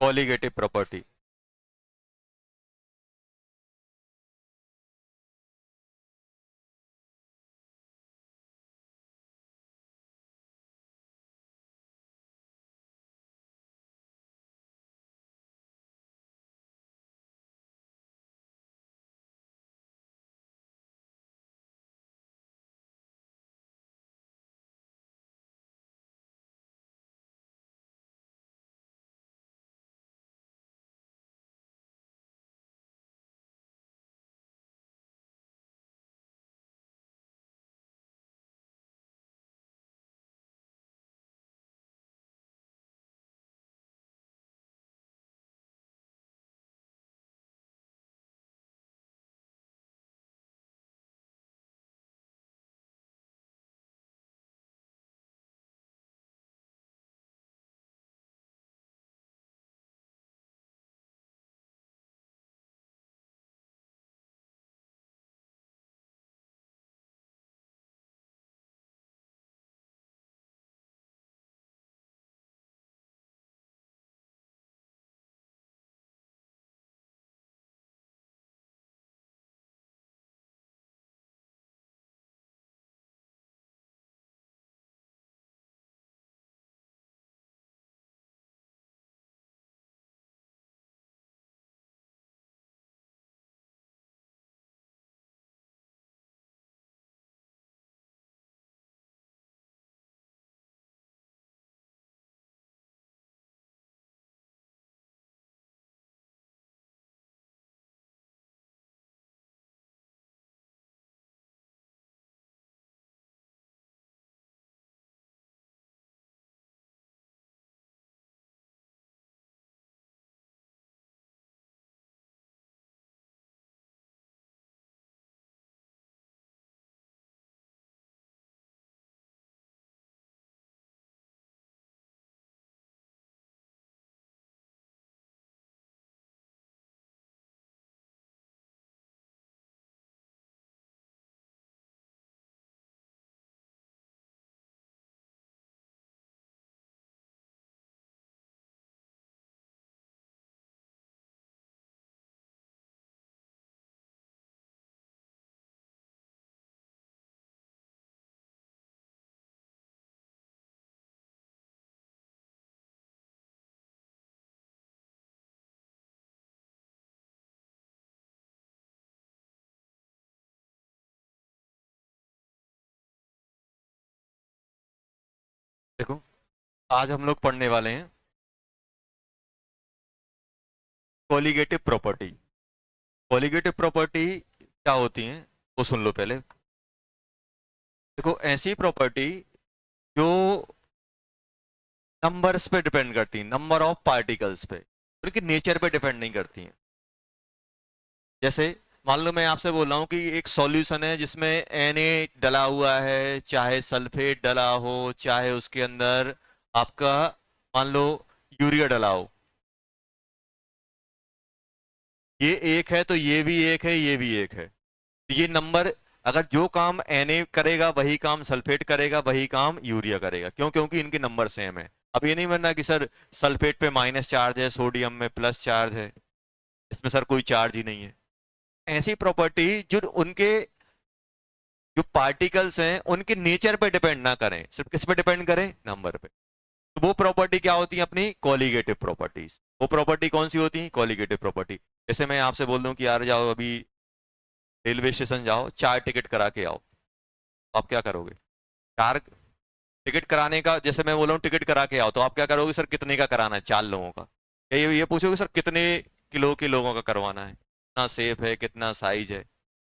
Colligative property. देखो, आज हम लोग पढ़ने वाले हैं कॉलीगेटिव प्रॉपर्टी। कॉलीगेटिव प्रॉपर्टी क्या होती है वो सुन लो पहले। देखो, ऐसी प्रॉपर्टी जो नंबर्स पे डिपेंड करती है, नंबर ऑफ पार्टिकल्स पे, उनकी नेचर पे डिपेंड नहीं करती हैं। जैसे मान लो मैं आपसे बोल रहा हूँ कि एक सॉल्यूशन है जिसमें Na डला हुआ है, चाहे सल्फेट डला हो, चाहे उसके अंदर आपका मान लो यूरिया डला हो। ये एक है तो ये भी एक है, ये भी एक है। ये नंबर, अगर जो काम Na करेगा वही काम सल्फेट करेगा, वही काम यूरिया करेगा। क्यों? क्योंकि इनके नंबर सेम है। अब ये नहीं बनना कि सर सल्फेट पे माइनस चार्ज है, सोडियम में प्लस चार्ज है, इसमें सर कोई चार्ज ही नहीं है। ऐसी प्रॉपर्टी जो उनके जो पार्टिकल्स हैं उनके नेचर पे डिपेंड ना करें, सिर्फ किस पे डिपेंड करें? नंबर पे। तो वो प्रॉपर्टी क्या होती है? अपनी कॉलीगेटिव प्रॉपर्टीज। वो प्रॉपर्टी कौन सी होती है? Colligative property. जैसे मैं आपसे बोल दूं कि यार जाओ अभी रेलवे स्टेशन जाओ, 4 टिकट करा के आओ, आप क्या करोगे? 4 टिकट कराने का, जैसे मैं बोल रहा हूँ टिकट करा के आओ, तो आप क्या करोगे? सर कितने का कराना है? 4 लोगों का। क्या ये पूछोगे सर कितने किलो के लोगों का करवाना है, कितना सेफ है, कितना साइज है?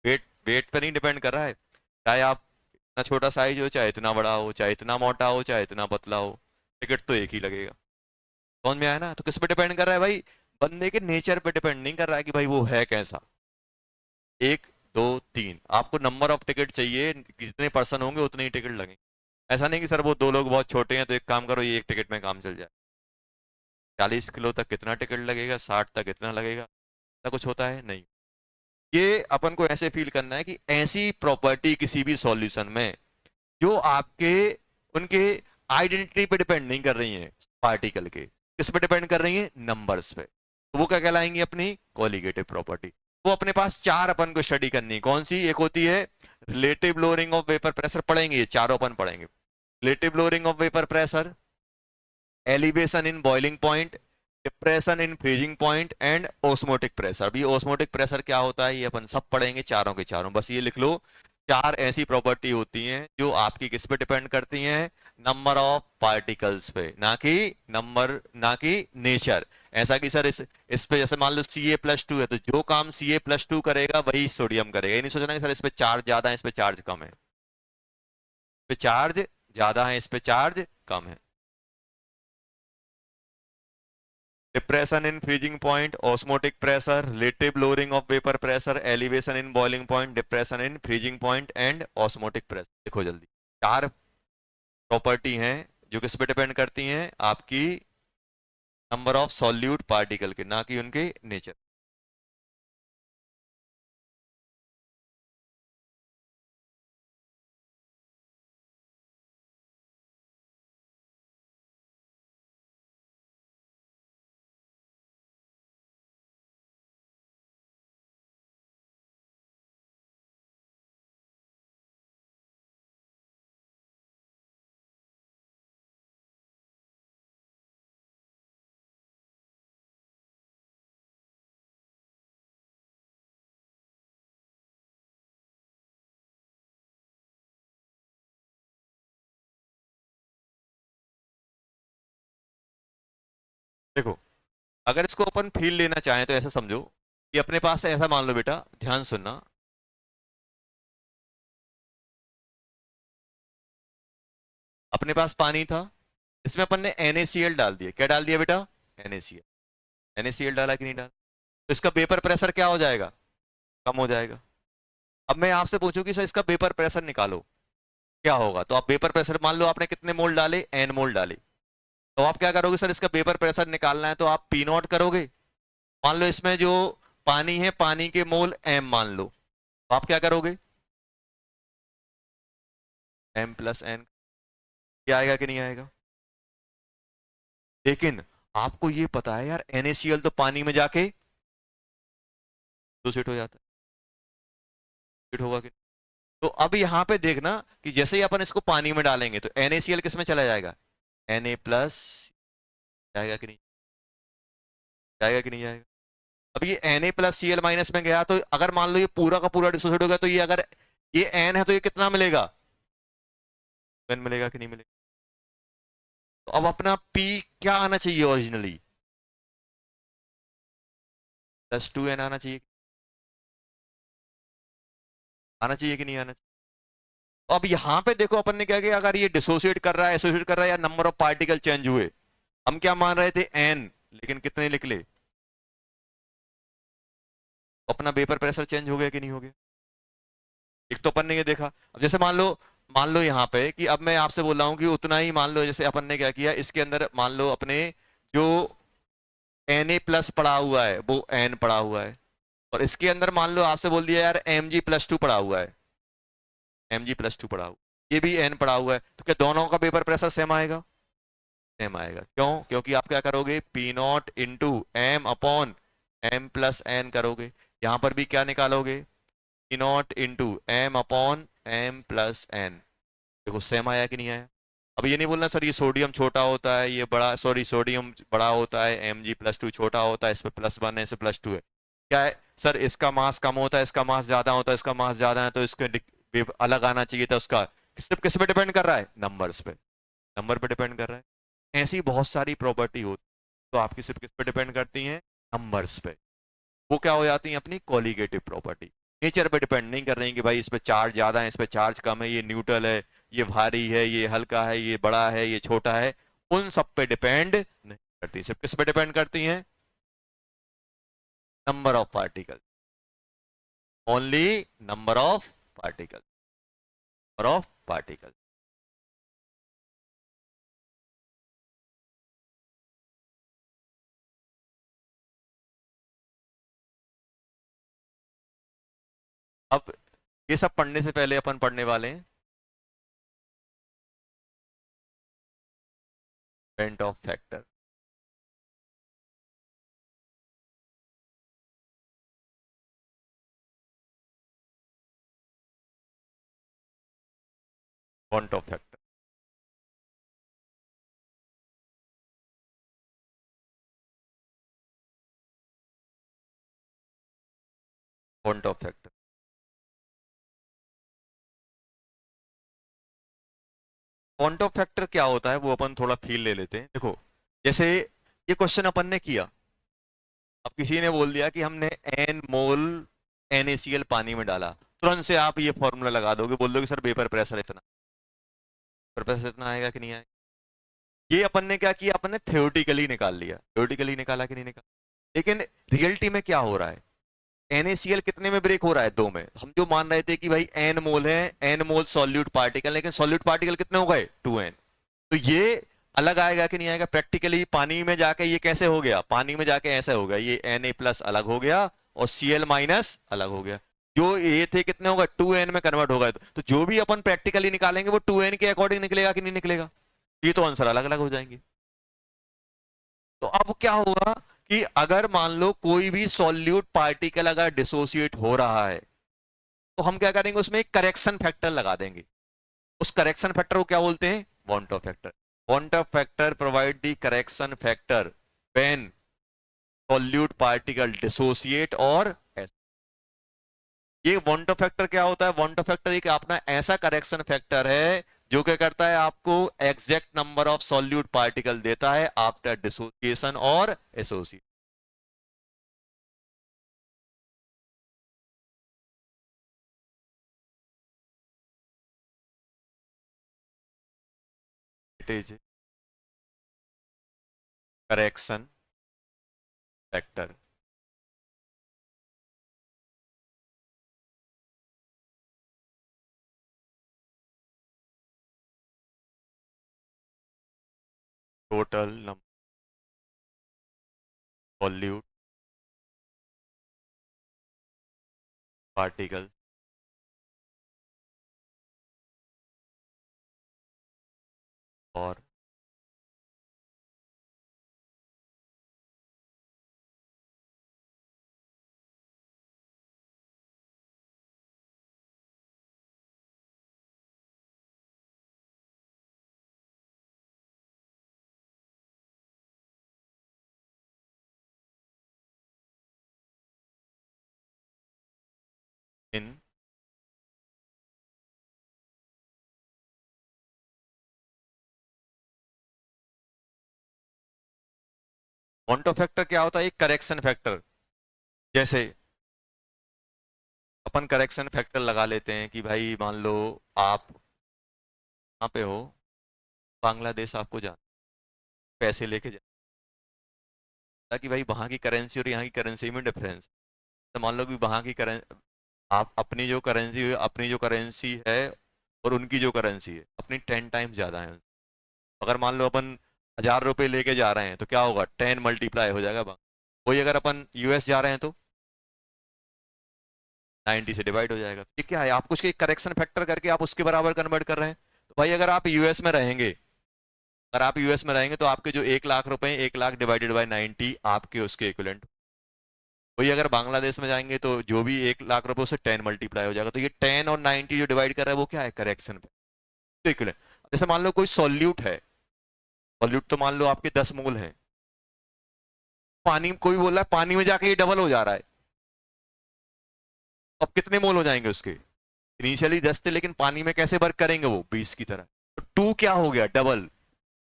वेट वेट पे नहीं डिपेंड कर रहा है। चाहे आप इतना छोटा साइज हो, चाहे इतना बड़ा हो, चाहे इतना मोटा हो, चाहे इतना पतला हो, टिकट तो एक ही लगेगा। समझ में आया ना? तो किस पे डिपेंड कर रहा है भाई? बंदे के नेचर पे डिपेंड नहीं कर रहा है कि भाई वो है कैसा। 1 2 3, आपको नंबर ऑफ टिकट चाहिए, जितने पर्सन होंगे उतने ही टिकट लगेंगे। ऐसा नहीं कि सर वो 2 लोग बहुत छोटे हैं तो एक काम करो, ये एक टिकट में काम चल जाए। 40 किलो तक कितना टिकट लगेगा, 60 तक कितना लगेगा? ऐसा कुछ होता है? नहीं। ये अपन को ऐसे फील करना है कि ऐसी प्रॉपर्टी किसी भी सॉल्यूशन में जो आपके उनके आइडेंटिटी पे डिपेंड नहीं कर रही है पार्टिकल के, किस पे डिपेंड कर रही है? नंबर्स पे। तो वो क्या कहलाएंगी? अपनी कोलिगेटिव प्रॉपर्टी। वो अपने पास चार अपन को स्टडी करनी है। कौन सी? एक होती है relative lowering of vapour pressure, पढ़ेंगे ये चारों अपन पढ़ेंगे। Relative lowering of vapour pressure, elevation in boiling point, depression in freezing point and osmotic pressure. अभी ओस्मोटिक प्रेशर क्या होता है ये अपन सब पढ़ेंगे चारों के चारों, बस ये लिख लो। चार ऐसी प्रॉपर्टी होती हैं जो आपकी किस पे डिपेंड करती हैं? नंबर ऑफ पार्टिकल्स पे, ना कि नंबर, ना कि नेचर। ऐसा कि सर इस पे जैसे मान लो Ca+2 है, तो जो काम Ca+2 करेगा वही सोडियम करेगा। ये नहीं सोचना कि सर इस पे चार्ज ज्यादा है, इस पे चार्ज कम है। इस पे चार्ज ज्यादा है, इस पे चार्ज कम है। Depression in freezing point, osmotic pressure, relative lowering of vapour pressure, elevation in boiling point, depression in freezing point and osmotic pressure. देखो जल्दी, चार प्रॉपर्टी हैं जो किस पे डिपेंड करती हैं? आपकी नंबर ऑफ सॉल्यूट पार्टिकल के, ना कि उनके नेचर। देखो, अगर इसको अपन फील लेना चाहें तो ऐसा समझो कि अपने पास ऐसा मान लो बेटा, ध्यान सुनना। अपने पास पानी था, इसमें अपन ने NaCl डाल दिया। क्या डाल दिया बेटा? NaCl। NaCl डाला कि नहीं डाला? तो इसका वेपर प्रेशर क्या हो जाएगा? कम हो जाएगा। अब मैं आपसे पूछूं कि सर इसका वेपर प्रेशर निकालो, क्या होगा? तो आप वेपर प्रेशर, मान लो आपने कितने मोल डाले? N मोल डाले। तो आप क्या करोगे? सर इसका वेपर प्रेशर निकालना है तो आप पी नॉट करोगे। मान लो इसमें जो पानी है, पानी के मोल M मान लो, तो आप क्या करोगे? M+N। क्या आएगा कि नहीं आएगा? लेकिन आपको ये पता है यार, NaCl तो पानी में जाके दूषित हो जाता है। दूषित होगा कि नहीं? तो अब यहां पे देखना कि जैसे ही अपन इसको पानी में डालेंगे तो NaCl किस में चला जाएगा? Na+ जाएगा कि नहीं? जाएगा कि नहीं जाएगा? अब ये Na+Cl- में गया, तो अगर मान लो ये पूरा का पूरा डिसोसिएट हो गया, तो ये अगर ये N है तो ये कितना मिलेगा? N मिलेगा कि नहीं मिलेगा? तो अब अपना P क्या आना चाहिए? ओरिजिनली +2N आना चाहिए। आना चाहिए कि नहीं आना चाहिए? तो अब यहां पे देखो अपन ने क्या किया, अगर ये डिसोसिएट कर रहा है, एसोसिएट कर रहा है, या नंबर ऑफ पार्टिकल चेंज हुए। हम क्या मान रहे थे? N, लेकिन कितने निकले? अपना वेपर प्रेशर चेंज हो गया कि नहीं हो गया? एक तो अपन ने ये देखा। अब जैसे मान लो यहाँ पे कि अब मैं आपसे बोल रहा हूँ कि उतना ही मान लो, जैसे अपन ने क्या किया इसके अंदर, मान लो अपने जो Na+ पड़ा हुआ है वो N पड़ा हुआ है, और इसके अंदर मान लो आपसे बोल दिया यार Mg+2 पड़ा हुआ है। Mg+2 पड़ा हुआ, ये भी N पड़ा हुआ है, तो क्या दोनों का वेपर प्रेशर सेम आएगा? सेम आएगा। क्यों? क्योंकि आप क्या करोगे? P0 × M/M+N करोगे। यहां पर भी क्या निकालोगे? P0 × M/M+N। देखो सेम आया कि नहीं आया? अब ये नहीं बोलना सर ये सोडियम छोटा होता है, ये बड़ा, सॉरी सोडियम बड़ा होता है, Mg+2 छोटा होता है, इस पे +1 है, इस पे +2 है। क्या है सर? इसका मास कम होता है, इसका मास ज्यादा होता है, इसका मास ज्यादा है, तो इसके अलग आना चाहिए था उसका। किस पे डिपेंड कर रहा है? नंबर्स पे। नंबर पे डिपेंड कर रहा है। ऐसी बहुत सारी प्रॉपर्टी होती, तो आपकी सिर्फ किस पे डिपेंड करती हैं? नंबर्स पे। वो क्या हो जाती है? अपनी कोलिगेटिव प्रॉपर्टी। नेचर पे डिपेंड नहीं कर रही कि भाई इस पे चार्ज ज्यादा है, इस पे चार्ज कम है, ये न्यूट्रल है, ये भारी है, ये हल्का है, ये बड़ा है, ये छोटा है। उन सब पे डिपेंड नहीं करती, सिर्फ किस पे डिपेंड करती हैं? Number of particle. Only number of particle. Number of particle. अब ये सब पढ़ने से पहले अपन पढ़ने वाले हैं bent of factor. Bond Hoff factor, bond Hoff factor. Bond Hoff factor क्या होता है वो अपन थोड़ा फील ले लेते हैं। देखो, जैसे ये क्वेश्चन अपन ने किया, अब किसी ने बोल दिया कि हमने एन मोल NaCl पानी में डाला, तुरंत से आप ये फॉर्मूला लगा दोगे, बोल दोगे सर वेपर प्रेशर इतना, वेपर प्रेशर इतना आएगा कि नहीं आएगा। ये अपन ने क्या किया, अपन ने थ्योरेटिकली निकाल लिया, थ्योरेटिकली निकाला कि नहीं निकाला, लेकिन रियलिटी में क्या हो रहा है, NaCl कितने में ब्रेक हो रहा है, 2 में। हम जो मान रहे थे कि भाई n मोल है, n मोल सॉल्यूट पार्टिकल, लेकिन सॉल्यूट पार्टिकल कितने हो गए, 2n। तो ये अलग आएगा कि नहीं आएगा, प्रैक्टिकली पानी में जाके ये कैसे हो गया, पानी में जाके ऐसे हो गया, ये Na+ अलग हो गया और Cl- अलग हो गया, जो ये थे कितने होगा, 2n में कन्वर्ट होगा। तो जो भी अपन प्रैक्टिकली निकालेंगे वो 2n के अकॉर्डिंग निकलेगा कि नहीं निकलेगा, ये तो आंसर अलग अलग हो जाएंगे। तो अब क्या होगा कि अगर मान लो कोई भी सॉल्यूट पार्टिकल अगर डिसोसिएट हो रहा है, तो हम क्या करेंगे, उसमें एक करेक्शन फैक्टर लगा देंगे। उस करेक्शन फैक्टर को क्या बोलते हैं, van Hoff factor. Van Hoff factor provide the correction factor when solute particle dissociate और ये वॉन ऑफ फैक्टर क्या होता है, वॉन ऑफ फैक्टर एक अपना ऐसा करेक्शन फैक्टर है जो क्या करता है, आपको exact number of solute particle देता है आफ्टर डिसोसिएशन और association. It is correction factor. Total number solute particle और इन वॉन ऑफ फैक्टर क्या होता है, एक करेक्शन फैक्टर। जैसे अपन करेक्शन फैक्टर लगा लेते हैं कि भाई मान लो आप कहाँ पे हो, बांग्लादेश आपको जाना, पैसे लेके जाना, ताकि भाई वहाँ की करेंसी और यहाँ की करेंसी में डिफरेंस, तो मान लो कि वहाँ की करेंसी, आप अपनी जो करेंसी है, अपनी जो करेंसी है और उनकी जो करेंसी है अपनी 10 टाइम्स ज़्यादा है। अगर मान लो अपन 1000 रुपये लेके जा रहे हैं तो क्या होगा, 10 मल्टीप्लाई हो जाएगा वही अगर अपन US जा रहे हैं तो 90 से डिवाइड हो जाएगा। ये क्या है, आप कुछ करेक्शन फैक्टर करके आप उसके बराबर कन्वर्ट कर रहे हैं। तो भाई अगर आप US में रहेंगे, अगर आप US में रहेंगे तो आपके जो 1 लाख रुपए, 1 लाख डिवाइडेड बाई 90 आपके उसके इक्विवेलेंट। वही अगर बांग्लादेश में जाएंगे तो जो भी 1 लाख रुपए उससे 10 मल्टीप्लाई हो जाएगा। तो ये 10 और 90 जो डिवाइड कर रहा है वो क्या है, करेक्शन पे इक्विवेलेंट। जैसे मान लो कोई सॉल्यूट है, सॉल्यूट तो मान लो आपके 10 मोल हैं, पानी कोई बोल रहा है पानी में जाके ये डबल हो जा रहा है, अब कितने मोल हो जाएंगे उसके, इनिशियली 10 थे लेकिन पानी में कैसे वर्क करेंगे वो 20 की तरह। तो 2 क्या हो गया, डबल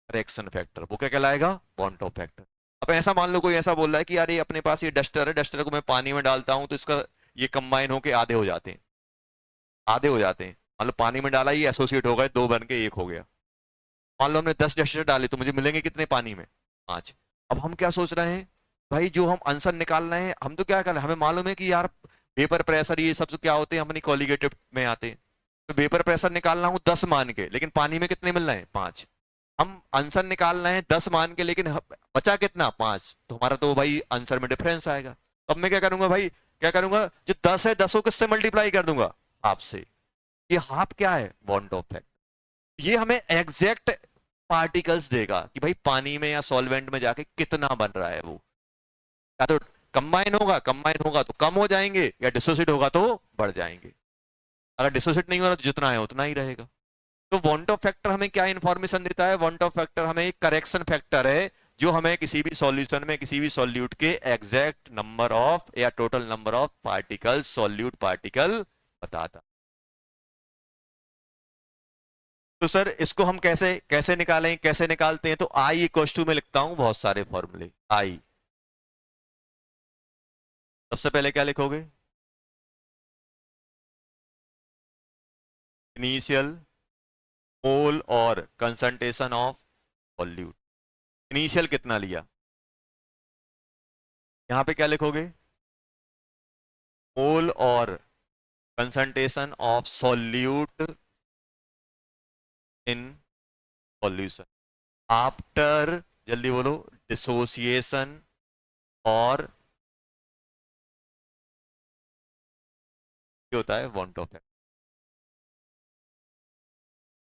करेक्शन फैक्टर, वो क्या कहलाएगा, वॉन ऑफ फैक्टर। अब ऐसा मान लो कोई ऐसा बोल रहा है कि यार ये अपने पास ये डस्टर है, डस्टर को मैं पानी में डालता हूं तो इसका ये कंबाइन होके आधे हो जाते हैं, आधे हो जाते हैं। मान लो पानी में डाला, ये एसोसिएट हो गए, 2 बन के 1 हो गया। मान लो हमने 10 डस्टर डाले तो मुझे मिलेंगे कितने पानी में, 5। अब हम क्या सोच रहे हैं, भाई जो हम आंसर निकाल रहे हैं, हम तो क्या कर रहे हैं, हमें मालूम है कि यार वेपर प्रेशर ये सब क्या होते हैं, अपनी कॉलिगेटिव में आते हैं। तो वेपर प्रेशर निकाल रहा हूँ 10 मान के, लेकिन पानी में कितने मिल रहे हैं, 5। हम आंसर निकाल रहे हैं 10 मान के, लेकिन बचा कितना, 5। तो हमारा तो भाई आंसर में डिफरेंस आएगा। तो अब मैं क्या करूंगा भाई, क्या करूंगा, जो 10 है 10 को किससे मल्टीप्लाई कर दूंगा, हाफ से। ये हाफ क्या है, बॉन्ड ऑफ फैक्टर। ये हमें एग्जैक्ट पार्टिकल्स देगा कि भाई पानी में या सॉल्वेंट में जाके कितना बन रहा है वो। या तो कंबाइन होगा तो कम हो जाएंगे, या डिसोसिएट होगा तो बढ़ जाएंगे। अगर डिसोसिएट नहीं हो रहा तो जितना है उतना ही रहेगा। तो वांट ऑफ फैक्टर हमें क्या इंफॉर्मेशन देता है? वांट ऑफ फैक्टर हमें एक करेक्शन फैक्टर है जो हमें किसी भी सॉल्यूशन में, किसी भी सॉल्यूट के एग्जैक्ट नंबर ऑफ या total number of particle, solute particle बताता। तो सर इसको हम कैसे कैसे निकालें, कैसे निकालते हैं? तो आई इक्वल टू में लिखता हूं बहुत सारे फॉर्मूले। आई सबसे पहले क्या लिखोगे? इनिशियल मोल और कंसंट्रेशन ऑफ सॉल्यूट। इनिशियल कितना लिया? यहां पे क्या लिखोगे? मोल और concentration of solute in solution after, जल्दी बोलो, डिसोसिएशन और ये होता है वांट ऑफ।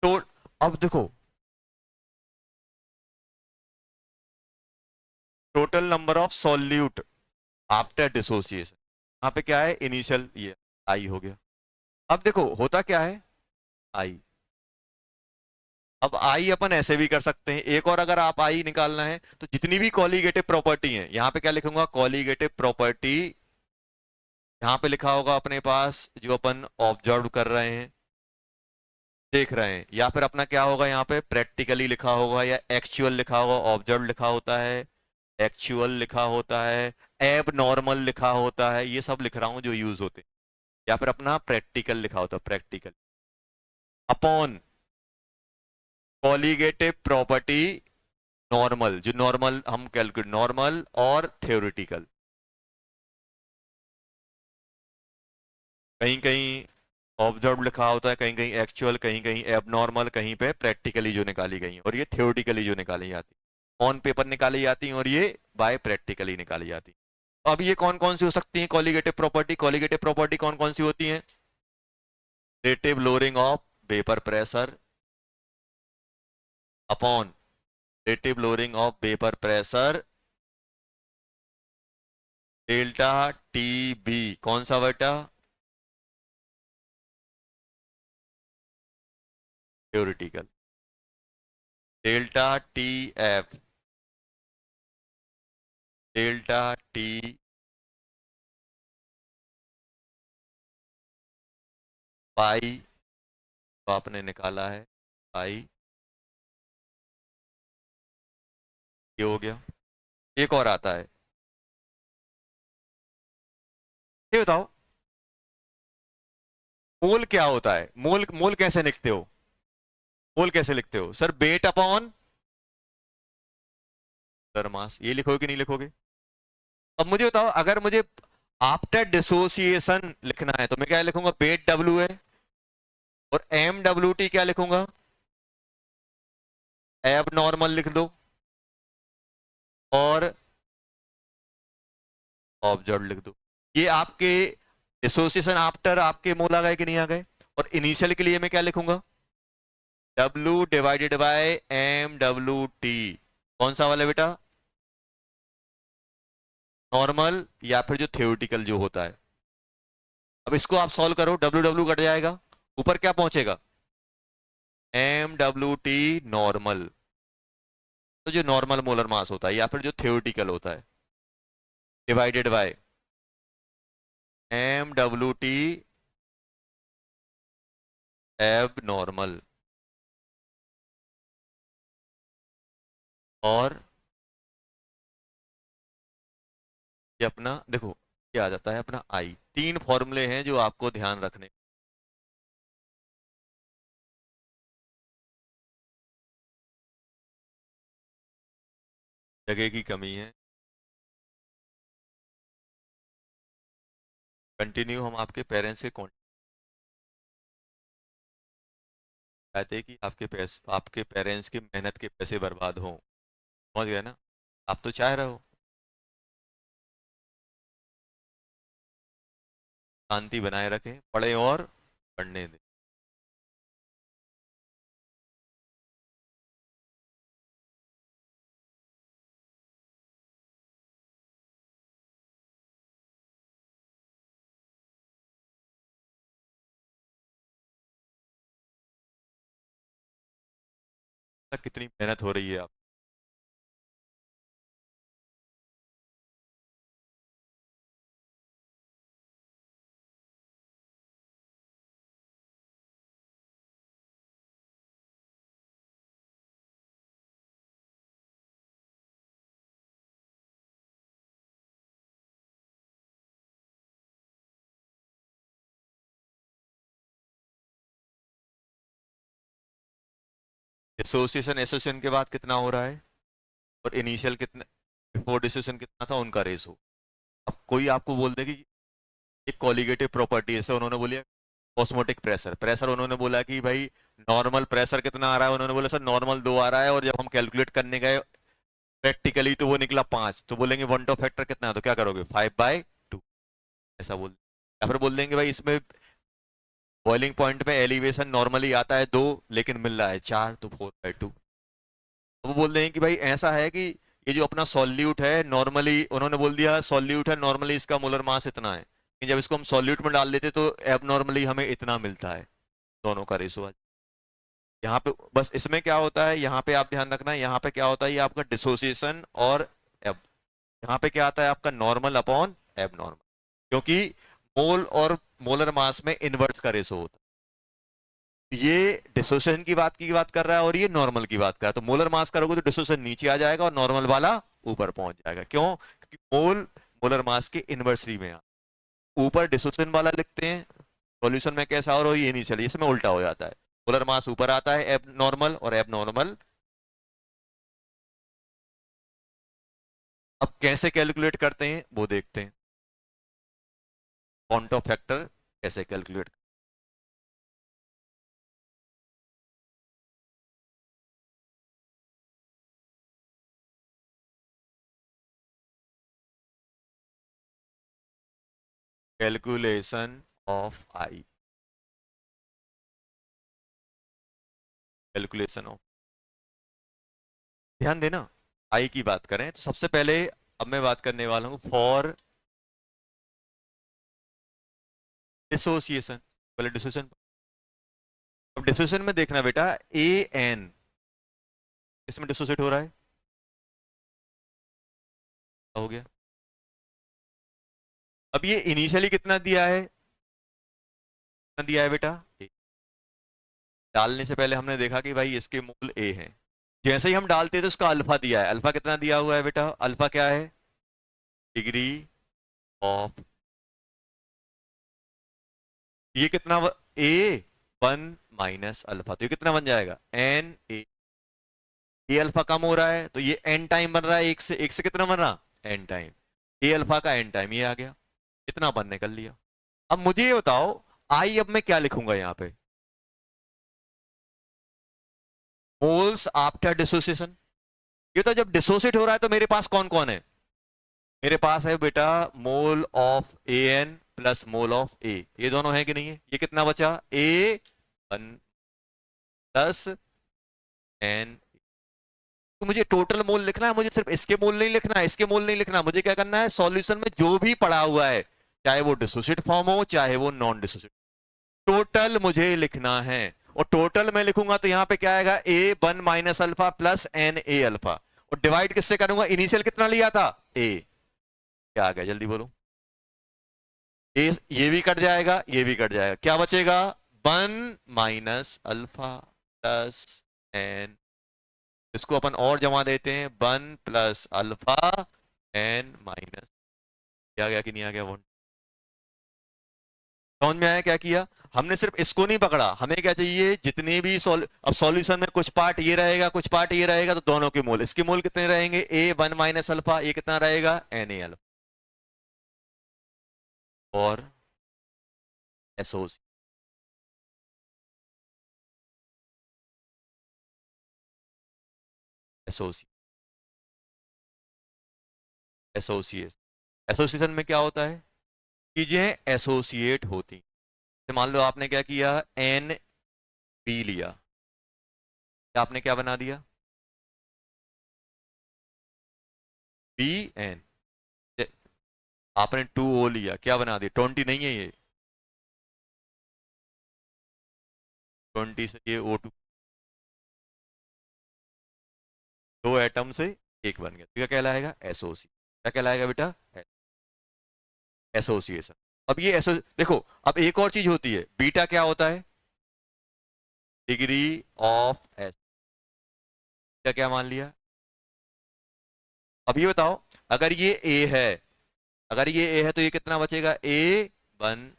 तो अब देखो, total number of solute after dissociation, यहाँ पे क्या है? इनिशियल, ये आई हो गया। अब देखो होता क्या है, आई। अब आई अपन ऐसे भी कर सकते हैं एक और, अगर आप आई निकालना है तो जितनी भी कॉलीगेटिव प्रॉपर्टी है, यहां पे क्या लिखूंगा? Colligative property. यहां पे लिखा होगा अपने पास जो अपन ऑब्जर्व कर रहे हैं, देख रहे हैं, या फिर अपना क्या होगा यहाँ पे? प्रैक्टिकली लिखा होगा या एक्चुअल लिखा होगा। ऑब्जर्व लिखा होता है, एक्चुअल लिखा होता है, एब नॉर्मल लिखा होता है, ये सब लिख रहा हूं जो यूज होते हैं। या फिर अपना प्रैक्टिकल लिखा होता है, practical upon colligative property normal, जो नॉर्मल हम कैलकुलेट, नॉर्मल और थ्योरेटिकल। कहीं कहीं ऑब्जर्व लिखा होता है, कहीं कहीं एक्चुअल, कहीं कहीं एबनॉर्मल, कहीं पे प्रैक्टिकली जो निकाली गई है, और ये थ्योरेटिकली जो निकाली जाती है, ऑन पेपर निकाली जाती है, और ये बाय प्रैक्टिकली निकाली जाती है। तो अब ये कौन कौन सी हो सकती है कॉलीगेटिव प्रॉपर्टी? कॉलीगेटिव प्रॉपर्टी कौन कौन सी होती है? Relative lowering of vapour pressure upon relative lowering of vapour pressure delta T B. कौन सा बेटा? Theoretical. Delta T F, delta T pi, तो आपने निकाला है पाई, ये हो गया। एक और आता है, ये बताओ मोल क्या होता है? मोल, मोल कैसे लिखते हो? मोल कैसे लिखते हो सर? वेट अपॉन सर मास, ये लिखोगे कि नहीं लिखोगे? अब मुझे बताओ, अगर मुझे आफ्टर डिसोसिएशन लिखना है तो मैं क्या लिखूंगा? वेट डब्ल्यू है, और एम डब्ल्यू टी क्या लिखूंगा? एब नॉर्मल लिख दो, और ऑब्जर्व लिख दो। ये आपके डिसोसिएशन आफ्टर आपके मोल आ गए कि नहीं आ गए? और इनिशियल के लिए मैं क्या लिखूंगा? W divided by M W T. कौन सा वाला बेटा? नॉर्मल या फिर जो थ्योरेटिकल जो होता है। अब इसको आप सॉल्व करो, डब्ल्यू डब्ल्यू कट जाएगा, ऊपर क्या पहुंचेगा? M W T normal. तो जो नॉर्मल मोलर मास होता है या फिर जो थ्योरेटिकल होता है, divided by M W T abnormal. और ये अपना देखो, ये आ जाता है अपना आई। तीन फॉर्मूले हैं जो आपको ध्यान रखने, जगह की कमी है। कंटिन्यू हम आपके पेरेंट्स के कॉन्टेक्ट चाहते हैं कि आपके पैसे, आपके पेरेंट्स की मेहनत के पैसे बर्बाद हों। समझ गए ना? आप तो चाह रहे हो शांति बनाए रखें, पढ़े और पढ़ने दें। कितनी मेहनत हो रही है आप। डिसोसिएशन एसोसिएशन के बाद कितना हो रहा है, और इनिशियल कितना, बिफोर डिसोसिएशन कितना था, उनका रेशो। अब कोई आपको बोल दे कि एक कॉलिगेटिव प्रॉपर्टी, जैसे उन्होंने बोली ऑस्मोटिक प्रेशर, प्रेशर उन्होंने बोला कि भाई नॉर्मल प्रेशर कितना आ रहा है, उन्होंने बोला सर नॉर्मल 2 आ रहा है, और जब हम कैलकुलेट करने गए प्रैक्टिकली तो वो निकला 5, तो बोलेंगे वन टॉप फैक्टर कितना है, तो क्या करोगे 5/2, ऐसा बोल, या फिर बोल देंगे भाई इसमें बॉइलिंग पॉइंट पे एलिवेशन नॉर्मली आता है 2, लेकिन मिल रहा है 4, तो 4/2। तो वो बोल रहे हैं कि भाई ऐसा है कि ये जो अपना सॉल्यूट है नॉर्मली, उन्होंने बोल दिया सॉल्यूट है नॉर्मली, इसका मोलर मास इतना है, लेकिन जब इसको हम सॉल्यूट में डाल देते तो एबनॉर्मली हमें इतना मिलता है, दोनों का रेशो। यहाँ पे बस इसमें क्या होता है, यहाँ पे आप ध्यान रखना, यहाँ पे क्या होता है, ये आपका डिसोसिएशन और एब, यहाँ पे क्या आता है आपका नॉर्मल अपॉन एबनॉर्मल, क्योंकि मोल और मोलर मास में इनवर्स का रेशो होता है। ये डिसोसिएशन की बात कर रहा है, और ये नॉर्मल की बात कर रहा है, तो मोलर मास करोगे तो डिसोसिएशन नीचे आ जाएगा और नॉर्मल वाला ऊपर पहुंच जाएगा। क्यों? क्योंकि मोल मोलर मास के इनवर्सली में ऊपर डिसोसिएशन वाला लिखते हैं सॉल्यूशन में कैसा, और ये नहीं चलिए इसमें उल्टा हो जाता है, मोलर मास ऊपर आता है एब नॉर्मल, और एब नॉर्मल। अब कैसे कैलकुलेट करते हैं वो देखते हैं, पॉइंट ऑफ फैक्टर कैसे calculate. Calculation of I, calculation of, ध्यान देना, आई की बात करें तो सबसे पहले अब मैं बात करने वाला हूं फॉर डिसोसिएशन, पहले डिसोसिएशन। अब डिसोसिएशन में देखना बेटा, ए एन इसमें डिसोसिएट हो रहा है, हो गया। अब ये इनिशियली कितना दिया है, कितना दिया है बेटा, ए। डालने से पहले हमने देखा कि भाई इसके मूल ए हैं, जैसे ही हम डालते हैं तो उसका अल्फा दिया है, अल्फा कितना दिया हुआ है बेटा, अल्फा क्या है, डिग्री ऑफ, ये कितना ए 1 - अल्फा, तो ये कितना बन जाएगा एन ए, ए अल्फा कम हो रहा है तो ये एन टाइम बन रहा है, एक से कितना बन रहा, एन टाइम, ए अल्फा का एन टाइम, ये आ गया, इतना अपन निकल लिया। अब मुझे ये बताओ, आई अब मैं क्या लिखूंगा यहाँ पे, मोल्स आफ्टर डिसोसिएशन, ये तो जब डिसोसिएट हो रहा है तो मेरे पास कौन कौन है, मेरे पास है बेटा mole of A N plus mole of A, ये दोनों है कि नहीं है, ये कितना बचा ए 1 + एन, तो मुझे टोटल मोल लिखना है, मुझे सिर्फ इसके मोल नहीं लिखना है, इसके मोल नहीं लिखना, मुझे क्या करना है, सॉल्यूशन में जो भी पड़ा हुआ है, चाहे वो डिसोसिएट फॉर्म हो चाहे वो नॉन डिसोसिएट, टोटल मुझे लिखना है। और टोटल में लिखूंगा तो यहां पे क्या आएगा, A 1 - alpha plus N A alpha, और डिवाइड किससे करूंगा, इनिशियल कितना लिया था ए, क्या आ गया जल्दी बोलो, ए, ये भी कट जाएगा ये भी कट जाएगा, क्या बचेगा 1 - अल्फा प्लस एन, इसको अपन और जमा देते हैं 1 + अल्फा एन माइनस, क्या गया कि नहीं आ गया, वन, समझ में आया क्या किया हमने, सिर्फ इसको नहीं पकड़ा, हमें क्या चाहिए जितने भी अब सॉल्यूशन में कुछ पार्ट ये रहेगा कुछ पार्ट ये रहेगा, तो दोनों के मोल, इसके मोल कितने रहेंगे ए 1 - अल्फा, ये कितना रहेगा एन ए अल्फा, और एसोस एसोसिएट एसोसिएट एसोसिएशन में क्या होता है, चीजें एसोसिएट होती, मान लो आपने क्या किया, एन बी लिया, आपने क्या बना दिया बी एन, आपने 2 ओ लिया, क्या बना दिया 20, नहीं है ये 20 से ये O2, दो एटम से एक बन गया, तो क्या कहलाएगा? एसोसिएशन। क्या कहलाएगा बेटा? एसोसिएशन। अब ये एसो देखो, अब एक और चीज होती है, बीटा क्या होता है? Degree of S. क्या क्या मान लिया? अब ये बताओ, अगर ये ए है, अगर ये ए है तो ये कितना बचेगा? ए वन।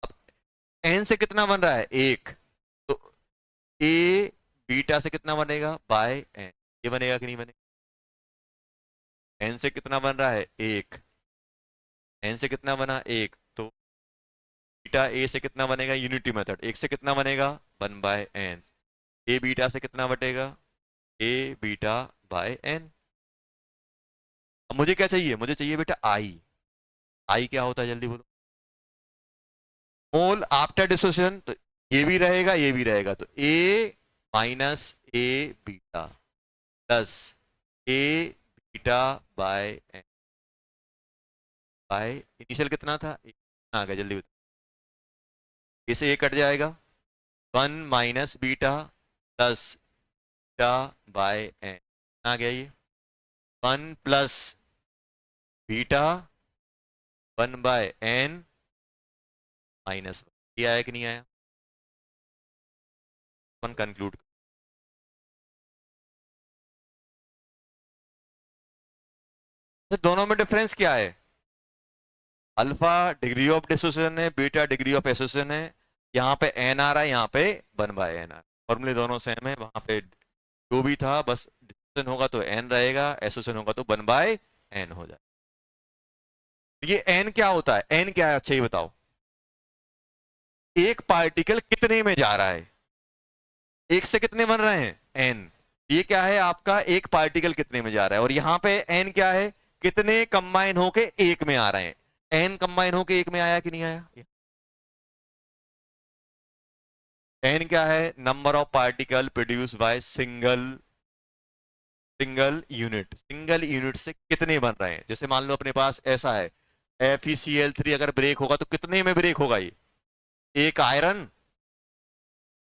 अब एन से कितना बन रहा है? एक। तो ए बीटा से कितना बनेगा? By N. ये बनेगा कि नहीं बनेगा? एन से कितना बन रहा है? एक। एन से कितना बना? एक। तो बीटा ए से कितना बनेगा? यूनिटी मेथड, एक से कितना बनेगा? One by N. A beta से कितना बटेगा? A beta by N. अब मुझे क्या चाहिए? मुझे चाहिए बेटा आई। आई क्या होता है जल्दी बोलो? Mole after dissociation. तो ये भी रहेगा, ये भी रहेगा, तो A minus A beta plus A beta by N by initial कितना था? आ गया, जल्दी बताओ। इसे ए कट जाएगा, one minus beta plus beta by N आ गया ये, one plus beta one by N minus. ये आया कि नहीं आया? अपन कंक्लूड। तो दोनों में डिफरेंस क्या है? अल्फा डिग्री ऑफ डिसोसिएशन है, बीटा डिग्री ऑफ एसोसिएशन है। यहाँ पे एन आ रहा है, यहाँ पे वन बाय एन आ रहा है। फॉर्मूले दोनों सेम है, वहां पे जो भी था, बस डिसोसिएशन होगा तो एन रहेगा, एसोसिएशन होगा तो वन बाय एन हो जाए। ये एन क्या होता है? एन क्या है? अच्छा ये बताओ, एक पार्टिकल कितने में जा रहा है? एक से कितने बन रहे हैं? एन। ये क्या है आपका? एक पार्टिकल कितने में जा रहा है, और यहां पे एन क्या है? कितने कंबाइन होके एक में आ रहे हैं? एन कंबाइन होके एक में आया कि नहीं आया? एन क्या है? Number of particle produce by single single unit. Single unit से कितने बन रहे हैं? जैसे मान लो अपने पास ऐसा है, FeCl3 अगर ब्रेक होगा तो कितने में ब्रेक होगा ये? एक आयरन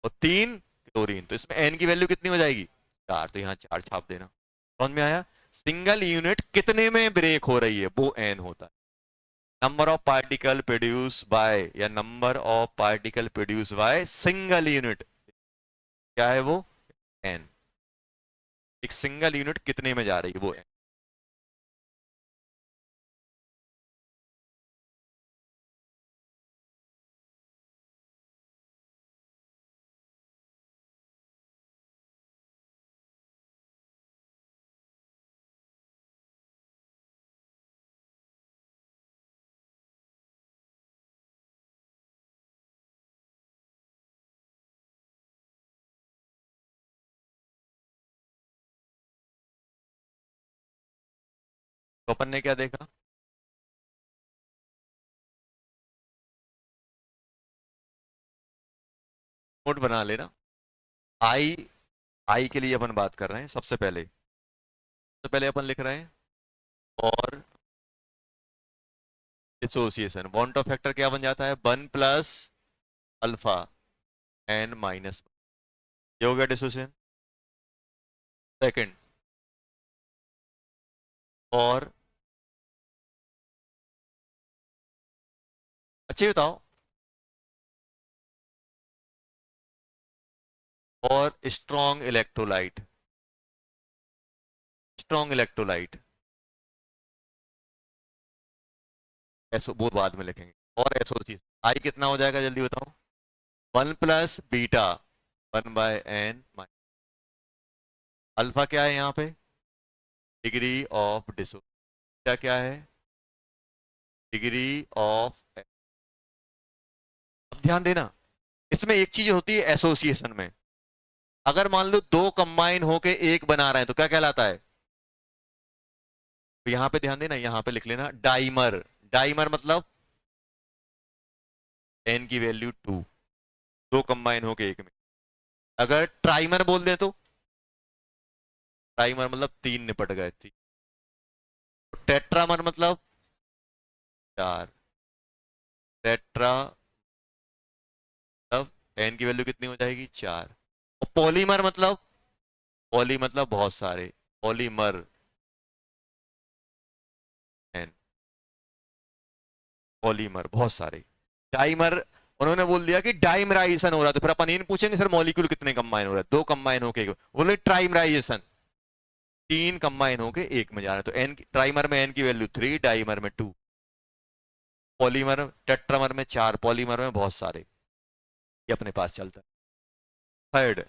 और तीन क्लोरीन, तो इसमें एन की वैल्यू कितनी हो जाएगी? चार। तो यहाँ चार छाप देना। समझ में आया? सिंगल यूनिट कितने में ब्रेक हो रही है, वो एन होता है। Number of particle produce by, या number of particle produce by single unit, क्या है वो? एन। एक सिंगल यूनिट कितने में जा रही है, वो एन। तो अपन ने क्या देखा? नोट बना लेना। आई, आई के लिए अपन बात कर रहे हैं। सबसे पहले अपन लिख रहे हैं और एसोसिएशन। बॉन्ड ऑफ फैक्टर क्या बन जाता है? One plus alpha N minus. ये हो गया डिसोसिएशन। सेकंड, और अच्छे बताओ, और स्ट्रॉन्ग इलेक्ट्रोलाइट। स्ट्रॉन्ग इलेक्ट्रोलाइट एसो वो बाद में लिखेंगे। और एसोसिएशन आई कितना हो जाएगा जल्दी बताओ? One plus beta one by N. Alpha क्या है यहाँ पे? Degree of dissociation. क्या है? Degree of. अब ध्यान देना, इसमें एक चीज होती है एसोसिएशन में, अगर मान लो दो कंबाइन होके एक बना रहे हैं तो क्या कहलाता है? तो यहां पे ध्यान देना, यहां पे लिख लेना डाइमर। डाइमर मतलब एन की वैल्यू टू, दो कंबाइन होके एक में। अगर ट्राइमर बोल दे तो ट्राइमर मतलब तीन निपट गए थी। टेट्रामर मतलब चार। टेट्रा मतलब एन की वैल्यू कितनी हो जाएगी? चार। और पॉलीमर मतलब पॉली मतलब बहुत सारे, पॉलीमर एन, पॉलीमर बहुत सारे। डाइमर, उन्होंने बोल दिया कि डाइमराइजेशन हो रहा है, तो फिर अपन ये नहीं पूछेंगे सर मॉलिक्यूल कितने कंबाइन हो रहे हैं, दो कंबाइन होके बोले ट्राइमराइजेशन, तीन कंबाइन होके एक में जा रहा है, तो एन, ट्राइमर में एन की वैल्यू 3, डाइमर में 2, पॉलीमर टेट्रामर में 4, पॉलीमर में बहुत सारे, ये अपने पास चलता है। थर्ड,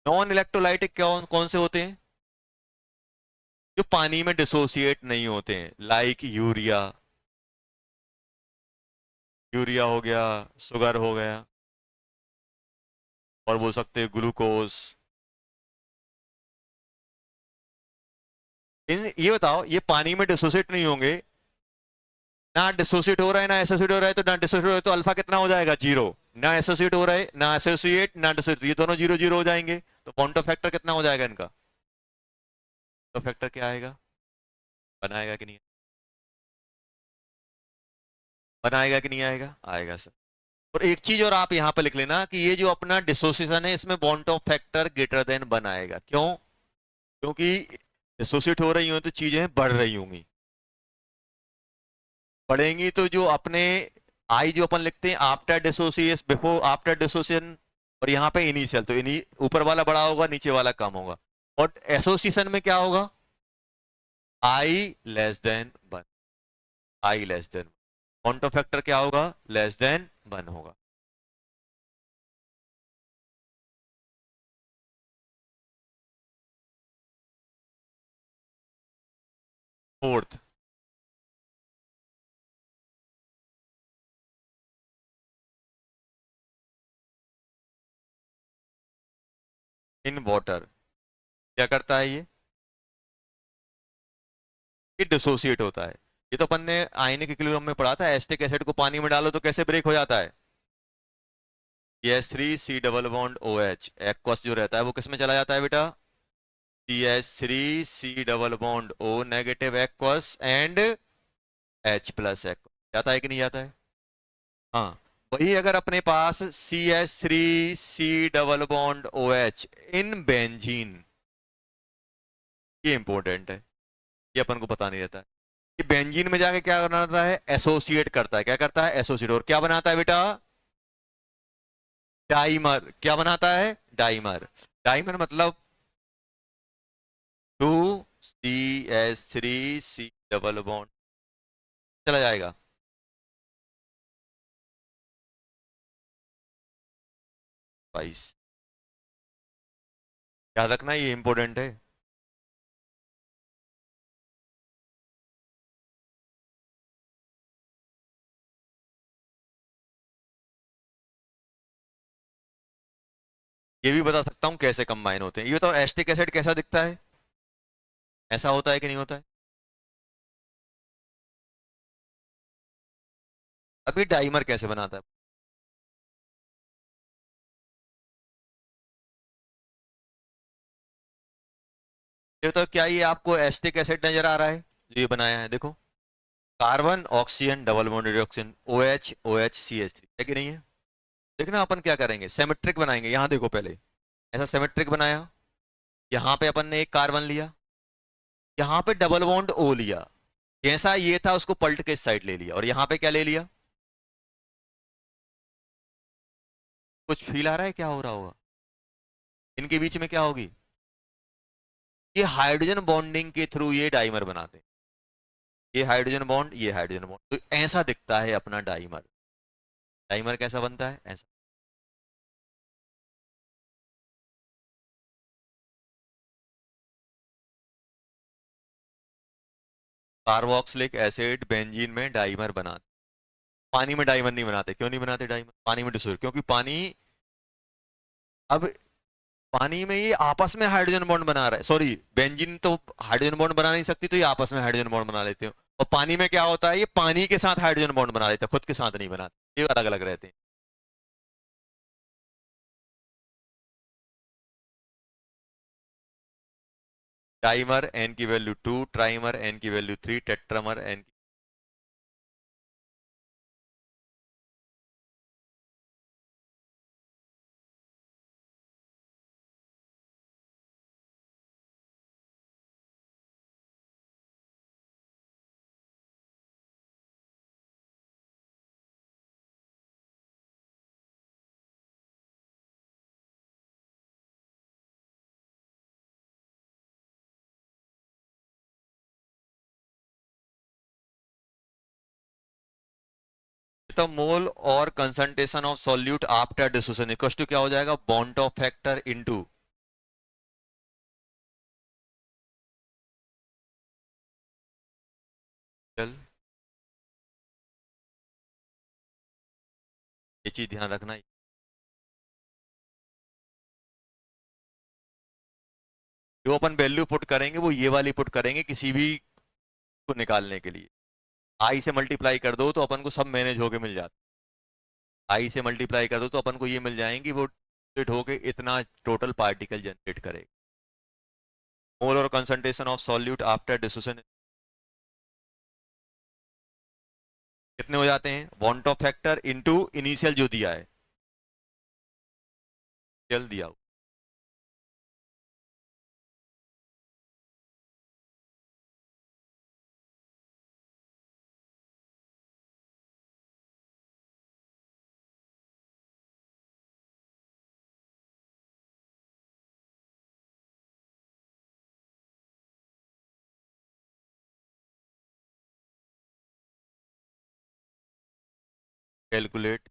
नॉन इलेक्ट्रोलाइटिक कौन कौन से होते हैं? जो पानी में डिसोसिएट नहीं होते हैं, लाइक यूरिया, यूरिया हो गया, शुगर हो गया, और बोल सकते हैं ग्लूकोज। इन, ये बताओ ये पानी में डिसोसिएट नहीं होंगे, ना डिसोसिएट हो रहा है ना एसोसिएट हो रहा है, तो ना डिसोसिएट हो रहा है तो अल्फा कितना हो जाएगा, 0। ना एसोसिएट हो रहा है ना एसोसिएट ना डिसोसिएट, ये दोनों 0 0 हो जाएंगे, तो पॉइंट ऑफ फैक्टर कितना हो जाएगा इनका? तो फैक्टर क्या आएगा, बनाएगा कि नहीं, बनाएगा कि नहीं आएगा, आएगा सर। और एक चीज और आप यहां पर लिख लेना कि ये जो अपना डिसोसिएशन है इसमें bond Hoff factor greater than बनाएगा, क्यों? क्योंकि डिसोसिएट हो रही हो तो चीजें बढ़ रही होंगी, बढ़ेंगी तो जो अपने आई जो अपन लिखते हैं after dissociation, before after dissociation, और यहाँ पे इनिशियल, तो इनी ऊपर वाला बड़ा होगा नीचे वाला कम होगा, और एसोसिएशन में क्या होगा, I less than 1, I less than, van't Hoff factor क्या होगा, लेस देन 1 होगा। फोर्थ, इन वाटर, क्या करता है ये डिसोसिएट होता है। ये तो अपन ने आयनिक इक्विलिब्रियम में पढ़ा था, एसिटिक एसिड को पानी में डालो तो कैसे ब्रेक हो जाता है, CH3 double bond OH, aqueous जो रहता है वो किस में चला जाता है बेटा, CH3 double bond O negative aqueous and H plus aqueous, जाता है कि नहीं जाता है? हाँ, वही अगर अपने पास CH3 double bond OH in benzene, ये इंपॉर्टेंट है, ये अपन को पता नहीं रहता है, ये बेंजीन में जाके क्या बनाता है, एसोसिएट करता है, क्या करता है, एसोसिएट, और क्या बनाता है बेटा, डाइमर, क्या बनाता है, डाइमर, डाइमर मतलब 2CH3 डबल बॉन्ड, चला जाएगा, 22, याद रखना ये इंपॉर्टेंट है। ये भी बता सकता हूं कैसे कंबाइन होते हैं, ये तो एसिटिक एसिड कैसा दिखता है, ऐसा होता है कि नहीं होता है? अभी डाइमर कैसे बनाता है, ये तो क्या ये आपको एसिटिक एसिड नजर आ रहा है जो ये बनाया है, देखो, carbon oxygen double bond reduction, OH OH CH3 है कि नहीं है? देखना अपन क्या करेंगे, सिमेट्रिक बनाएंगे, यहां देखो पहले, ऐसा सिमेट्रिक बनाया, यहां पे अपन ने एक कार्बन लिया, यहां पे डबल बॉन्ड O लिया, जैसा ये था उसको पलट के इस साइड ले लिया, और यहां पे क्या ले लिया, कुछ फील आ रहा है क्या हो रहा होगा, इनके बीच में क्या होगी, ये हाइड्रोजन बॉन्डिंग के थ्रू ये डाइमर बनाते हैं, ये हाइड्रोजन बॉन्ड ये हाइड्रोजन बॉन्ड, तो ऐसा दिखता है अपना डाइमर, डाइमर कैसा बनता है, ऐसा, कार्बोक्सिलिक एसिड बेंजीन में डाइमर बनाते, पानी में डाइमर नहीं बनाते, क्यों नहीं बनाते डाइमर, पानी में डिसोसिएट, क्योंकि पानी, अब पानी में ये आपस में हाइड्रोजन बॉन्ड बना रहा है, सॉरी बेंजीन तो हाइड्रोजन बॉन्ड बना नहीं सकती, तो ये आपस में हाइड्रोजन बॉन्ड बना लेते हो, और पानी में क्या होता है, ये पानी के साथ हाइड्रोजन बॉन्ड बना लेते हैं, खुद के साथ नहीं बनाते, ये अलग अलग रहते हैं। डाइमर एन की वैल्यू 2, ट्राइमर एन की वैल्यू 3, टेट्रामर एन। तो मोल और concentration of solute after dissociation equal to क्या हो जाएगा, बॉन्ड ऑफ फैक्टर इनटू चल, ये चीज ध्यान रखना। जो अपन वैल्यू पुट करेंगे वो ये वाली पुट करेंगे किसी भी को निकालने के लिए। आई से मल्टीप्लाई कर दो तो अपन को सब मैनेज होके मिल जाता। आई से मल्टीप्लाई कर दो तो अपन को ये मिल जाएंगी, वो split होके इतना टोटल पार्टिकल जनरेट करेगा। मोल और concentration of solute after dissociation कितने हो जाते हैं, bond Hoff factor into initial जो दिया है, चल दिया। कैलकुलेट।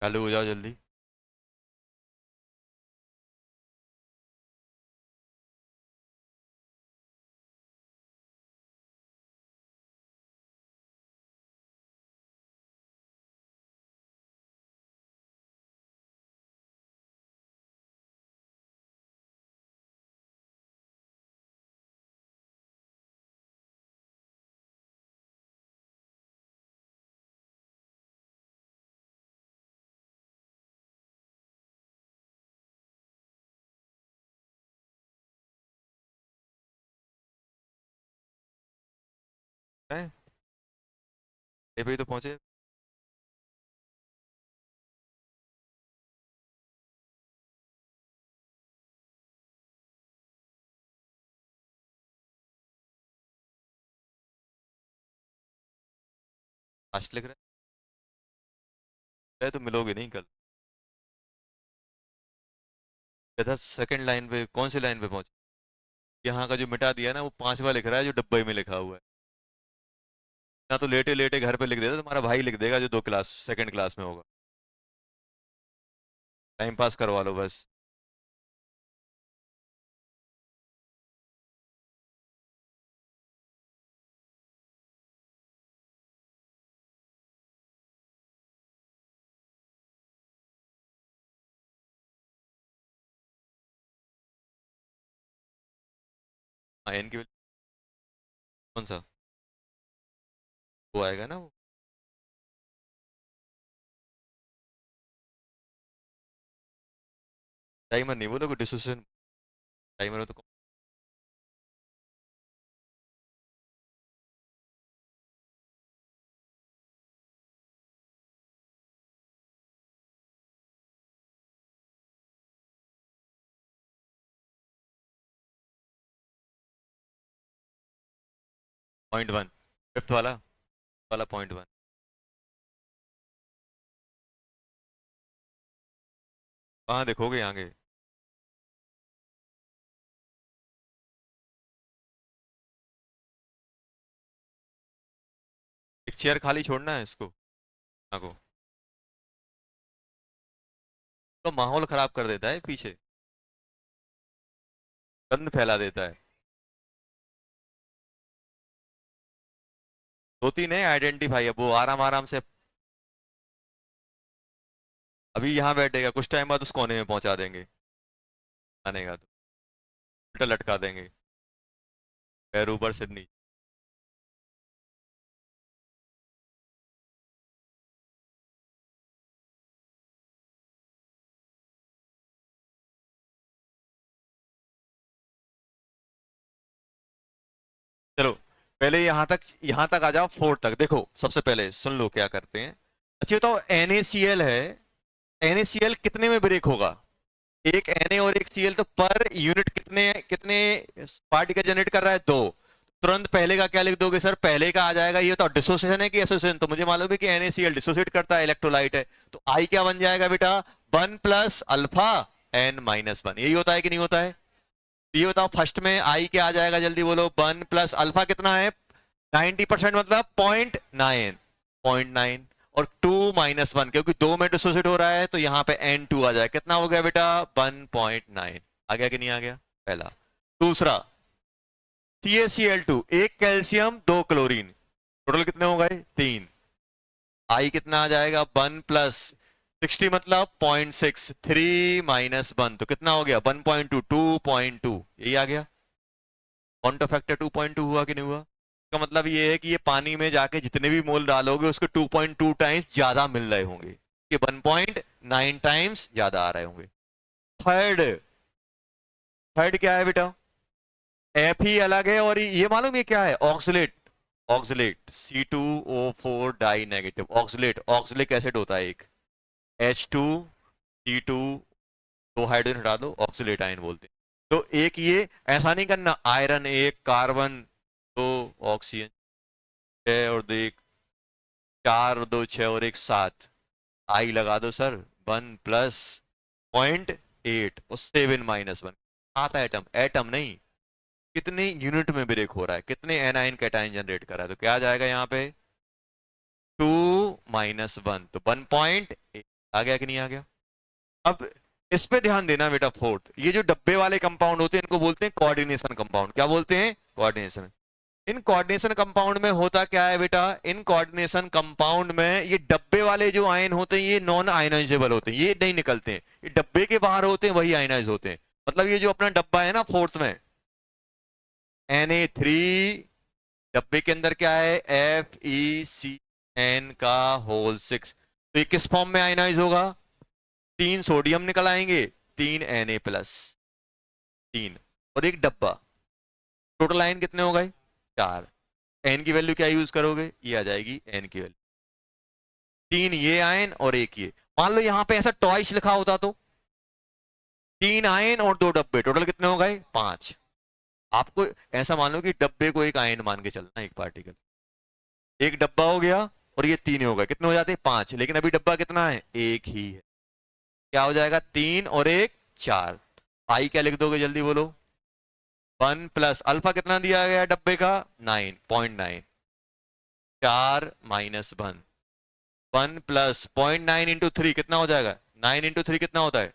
चालू हो जाओ जल्दी। हैं? ये भी तो पहुंचे। फास्ट लिख रहे हैं तो मिलोगे नहीं कल। कहता सेकंड लाइन पे, कौन सी लाइन पे पहुंचे? यहाँ का जो मिटा दिया ना वो पांचवा लिख रहा है जो डब्बे में लिखा हुआ है। ना तो लेटे लेटे घर पे लिख देता, तुम्हारा भाई लिख देगा जो 2 क्लास सेकंड क्लास में होगा। टाइम पास करवा लो बस। हाँ एन की कौन सा? वो आएगा ना वो। टाइमर नहीं बोलोगे, डिसोसिएशन टाइमर हो तो। 0.1 फिफ्थ वाला वाला 0.1। कहाँ देखोगे आगे? एक चेयर खाली छोड़ना है इसको ना को, तो माहौल खराब कर देता है पीछे, गंद फैला देता है। 2-3 है आइडेंटिफाई, अब वो आराम आराम से। अभी यहाँ बैठेगा, कुछ टाइम बाद उस कोने में पहुंचा देंगे। आने का तो उल्टा लटका देंगे, पैर ऊपर से नीचे। चलो पहले यहाँ तक आ जाओ, 4 तक देखो। सबसे पहले सुन लो क्या करते हैं। अच्छा बताओ, NaCl है, NaCl कितने में ब्रेक होगा? एक Na और एक Cl, तो पर यूनिट कितने कितने पार्टिकल जनरेट कर रहा है? 2। तुरंत पहले का क्या लिख दोगे सर? पहले का आ जाएगा, ये तो डिसोसिएशन है कि एसोसिएशन? तो मुझे मालूम है कि NaCl डिसोसिएट करता है, इलेक्ट्रोलाइट है। तो I क्या बन जाएगा बेटा? 1 + α N-1। यही होता है कि नहीं होता है? ये बताओ फर्स्ट में I क्या आ जाएगा, जल्दी बोलो। 1 + α कितना है? 90%, मतलब 0.9। 0.9 और 2 - 1, क्योंकि 2 में डिसोसिएट हो रहा है तो यहाँ पे N2 आ जाए। कितना हो गया बेटा? 1.9। आ गया कि नहीं आ गया? पहला। दूसरा, CaCl2, एक कैल्शियम 2 क्लोरीन, टोटल कितने हो गए? 3। आई कितना आ जाएगा? 1 + 60, मतलब 0.6। 3 - 1 तो कितना हो गया? 1.2। 2.2 यही आ गया। पॉइंट ऑफ फैक्टर 2.2 हुआ कि नहीं हुआ? इसका मतलब ये है कि ये पानी में जाके जितने भी मोल डालोगे उसके 2.2 टाइम्स ज्यादा मिल रहे होंगे, कि 1.9 टाइम्स ज्यादा आ रहे होंगे। थर्ड, थर्ड क्या है बेटा? एफ ही अलग है, और ये मालूम ये क्या है? Oxalate. Oxalate C2O4 di negative oxalate. Oxalic acid होता है एक, H2C2, 2 हाइड्रोजन हटा दो, ऑक्सलेट आयन बोलते हैं। तो एक ये, ऐसा नहीं करना आयरन 1 कार्बन 2 ऑक्सीजन 6 और 2 1, 4 और 2 6 और 1 7। आई लगा दो सर। 1 + 0.8 और 7 - 1। आता एटम, एटम नहीं, कितने यूनिट में ब्रेक हो रहा है, कितने एनाइन कैटाइन जनरेट कर रहा है। तो क्या आ जाएगा यहाँ पे? 2 - 1, तो 1.8। आ गया कि नहीं आ गया? अब इस पे ध्यान देना बेटा, फोर्थ, ये जो डब्बे वाले कंपाउंड होते हैं इनको बोलते हैं कोऑर्डिनेशन कंपाउंड। क्या बोलते हैं? कोऑर्डिनेशन। इन कोऑर्डिनेशन कंपाउंड में होता क्या है बेटा, इन कोऑर्डिनेशन कंपाउंड में ये डब्बे वाले जो आयन होते हैं ये नॉन आयनाइजेबल होते हैं, ये नहीं निकलते हैं, ये डब्बे के बाहर होते हैं, वही आयनाइज होते हैं। मतलब ये जो अपना डब्बा है ना फोर्थ में, Na3, डब्बे के अंदर क्या है, FeCN का होल 6, तो ये किस फॉर्म में आयनाइज होगा? 3 सोडियम निकल आएंगे, 3 Na प्लस, 3 और एक डब्बा, टोटल आयन कितने हो गए? 4। एन की वैल्यू क्या यूज करोगे? ये आ जाएगी एन की वैल्यू, 3 ये आयन और एक ये। मान लो यहां पे ऐसा टॉइस लिखा होता तो 3 आयन और 2 डब्बे, टोटल कितने हो गए? 5। आपको ऐसा मान लो कि डब्बे को एक आयन मान के चलना, एक पार्टिकल, एक डब्बा हो गया और ये 3 हो गए, कितने हो जाते हैं? 5। लेकिन अभी डब्बा कितना है? एक ही है। क्या हो जाएगा? 3 और एक 4। आई क्या लिख दोगे जल्दी बोलो? 1 प्लस अल्फा कितना दिया गया डब्बे का? 9.9, 4 माइनस 1, 1 प्लस 0.9 इंटू 3 कितना हो जाएगा? 9 इंटू 3 कितना होता है?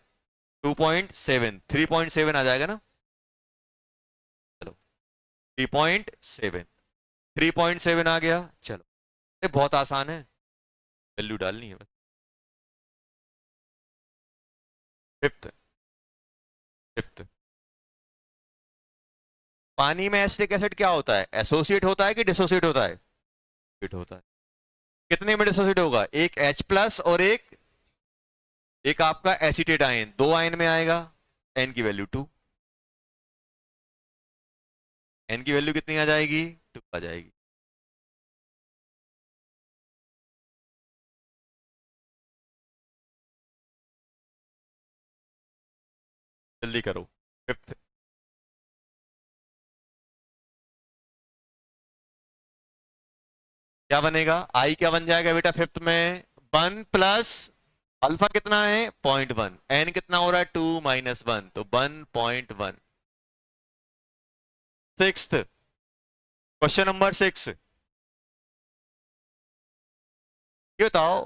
2.7, 3.7 आ जाएगा ना? चलो 3.7, 3.7 आ गया। चलो ये बहुत आसान है, वैल्यू डालनी है बस। फिफ्थ, फिफ्थ, पानी में एसिटिक एसिड क्या होता है? एसोसिएट होता है कि डिसोसिएट होता है? डिसोसिएट होता है। कितने में डिसोसिएट होगा? एक H प्लस और एक, एक आपका एसिटेट आयन, 2 आयन में आएगा। एन की वैल्यू 2, एन की वैल्यू कितनी आ जाएगी? 2 आ जाएगी। जल्दी करो। फिफ्थ, क्या बनेगा? आई क्या बन जाएगा बेटा फिफ्थ में? 1 प्लस अल्फा कितना है? 0.1, एन कितना हो रहा है? 2 माइनस 1, तो 1.1। सिक्स्थ, क्वेश्चन नंबर 6, ये बताओ,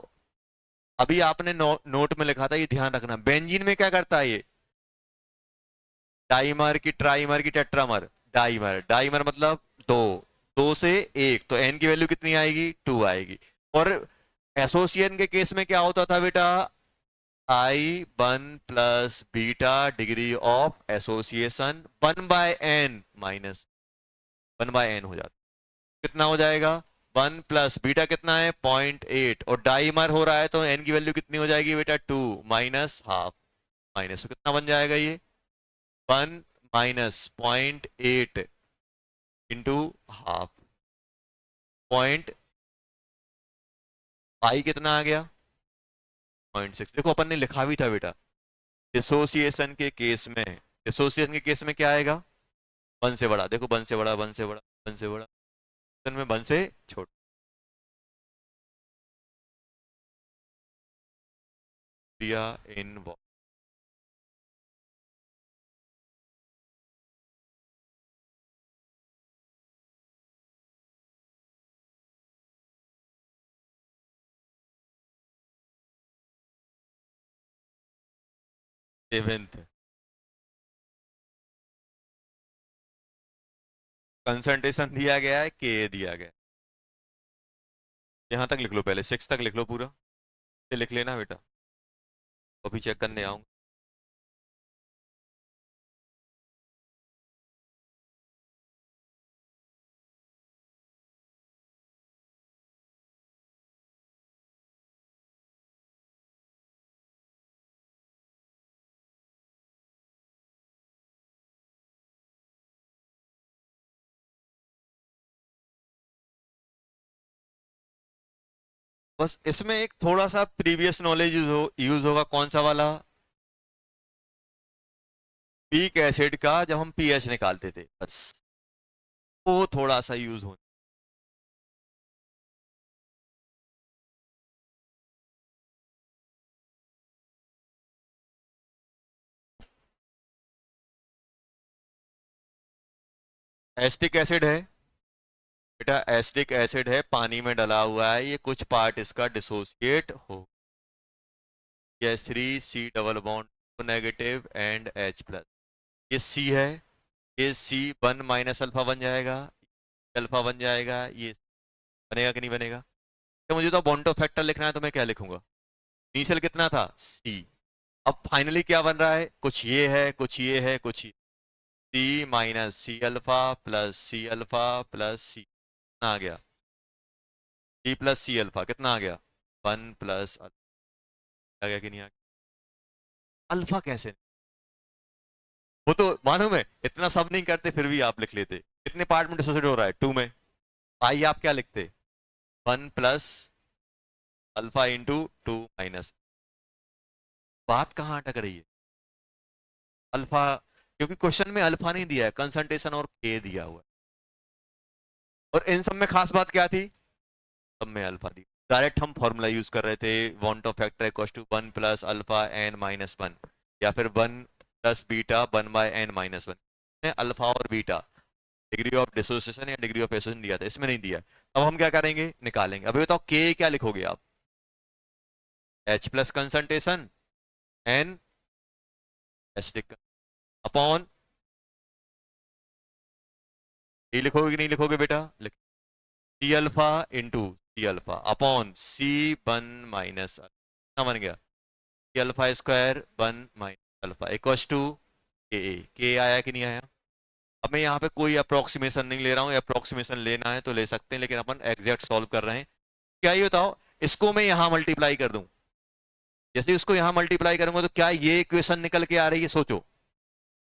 अभी आपने नोट में लिखा था, ये ध्यान रखना, बेंजीन में क्या करता है ये? डाइमर की, ट्राइमर की, टेट्रामर? डाइमर, डाइमर मतलब 2, 2 से 1, तो एन की वैल्यू कितनी आएगी? 2 आएगी। और एसोसिएशन के केस में क्या होता था बेटा? I1 plus beta degree of association 1/n minus 1/n हो जाता, कितना हो जाएगा? 1 प्लस बीटा कितना है? 0.8, और डाइमर हो रहा है तो n की वैल्यू कितनी हो जाएगी बेटा? 2 माइनस हाफ, माइनस, तो कितना बन जाएगा ये? 1 माइनस 0.8 इंटू हाफ, पॉइंट, आई कितना आ गया? 0.6। देखो अपन ने लिखा भी था बेटा, डिसोसिएशन के केस में, डिसोसिएशन के केस में क्या आएगा? 1 से बड़ा, देखो 1 से बड़ा, 1 से बड़ा, 1 से बड़ा, में 1 से छोटा। दिया इन, 7th, कंसंट्रेशन दिया गया है, के दिया गया है। यहां तक लिख लो, पहले 6 तक लिख लो पूरा, ये लिख लेना बेटा, अभी चेक करने आऊंगा। बस इसमें एक थोड़ा सा प्रीवियस नॉलेज यूज होगा, कौन सा वाला? पीक एसिड का जब हम पीएच निकालते थे, बस वो थोड़ा सा यूज हो। एसिटिक एसिड है बेटा, एसिटिक एसिड है, पानी में डला हुआ है, ये कुछ पार्ट इसका डिसोसिएट हो, ये H3 C double bond negative and H plus, ये C है, ये C 1 माइनस अल्फा बन जाएगा, अल्फा बन जाएगा, ये बनेगा कि नहीं बनेगा? तो मुझे तो बॉन्डो फैक्टर लिखना है, तो मैं क्या लिखूंगा? इनिशियल कितना था? C। अब फाइनली क्या बन रहा है? कुछ ये है, कुछ ये है, कुछ ये, C minus C alpha plus C alpha plus C, कितना आ गया? C प्लस सी अल्फा कितना आ गया? 1 प्लस आ गया कि नहीं आ गया? अल्फा कैसे? वो तो मालूम है, इतना सब नहीं करते फिर भी आप लिख लेते। कितने पार्ट में डिसोसिएट हो रहा है? 2 में। आई आप क्या लिखते? 1 प्लस अल्फा इंटू 2 माइनस। बात कहाँ अटक रही है? अल्फा, क्योंकि क्वेश्चन में अल्फा नहीं दिया है, कंसंट्रेशन और के दिया हुआ है। और इन सब में खास बात क्या थी? सब में अल्फा दी। डायरेक्ट हम फॉर्मूला यूज कर रहे थे, van Hoff factor equal to 1 plus alpha N minus 1, या फिर 1 plus beta 1 by N minus 1। Alpha और बीटा डिग्री ऑफ डिसोसिएशन या डिग्री ऑफ एसोसिएशन दिया था, इसमें नहीं दिया। अब हम क्या करेंगे? निकालेंगे। अभी बताओ के क्या लिखोगे आप? H plus concentration N asterisk upon D, लिखोगे कि नहीं लिखोगे बेटा? लिख, C alpha into C alpha upon C 1 minus कितना बन गया? C alpha square 1 minus alpha equal to K आया कि नहीं आया? अब मैं यहाँ पे कोई अप्रोक्सीमेशन नहीं ले रहा हूँ, अप्रोक्सीमेशन लेना है तो ले सकते हैं, लेकिन अपन एग्जैक्ट सॉल्व कर रहे हैं। क्या ये बताओ, इसको मैं यहाँ मल्टीप्लाई कर दूं, जैसे इसको यहाँ मल्टीप्लाई करूंगा तो क्या ये इक्वेशन निकल के आ रही है? सोचो,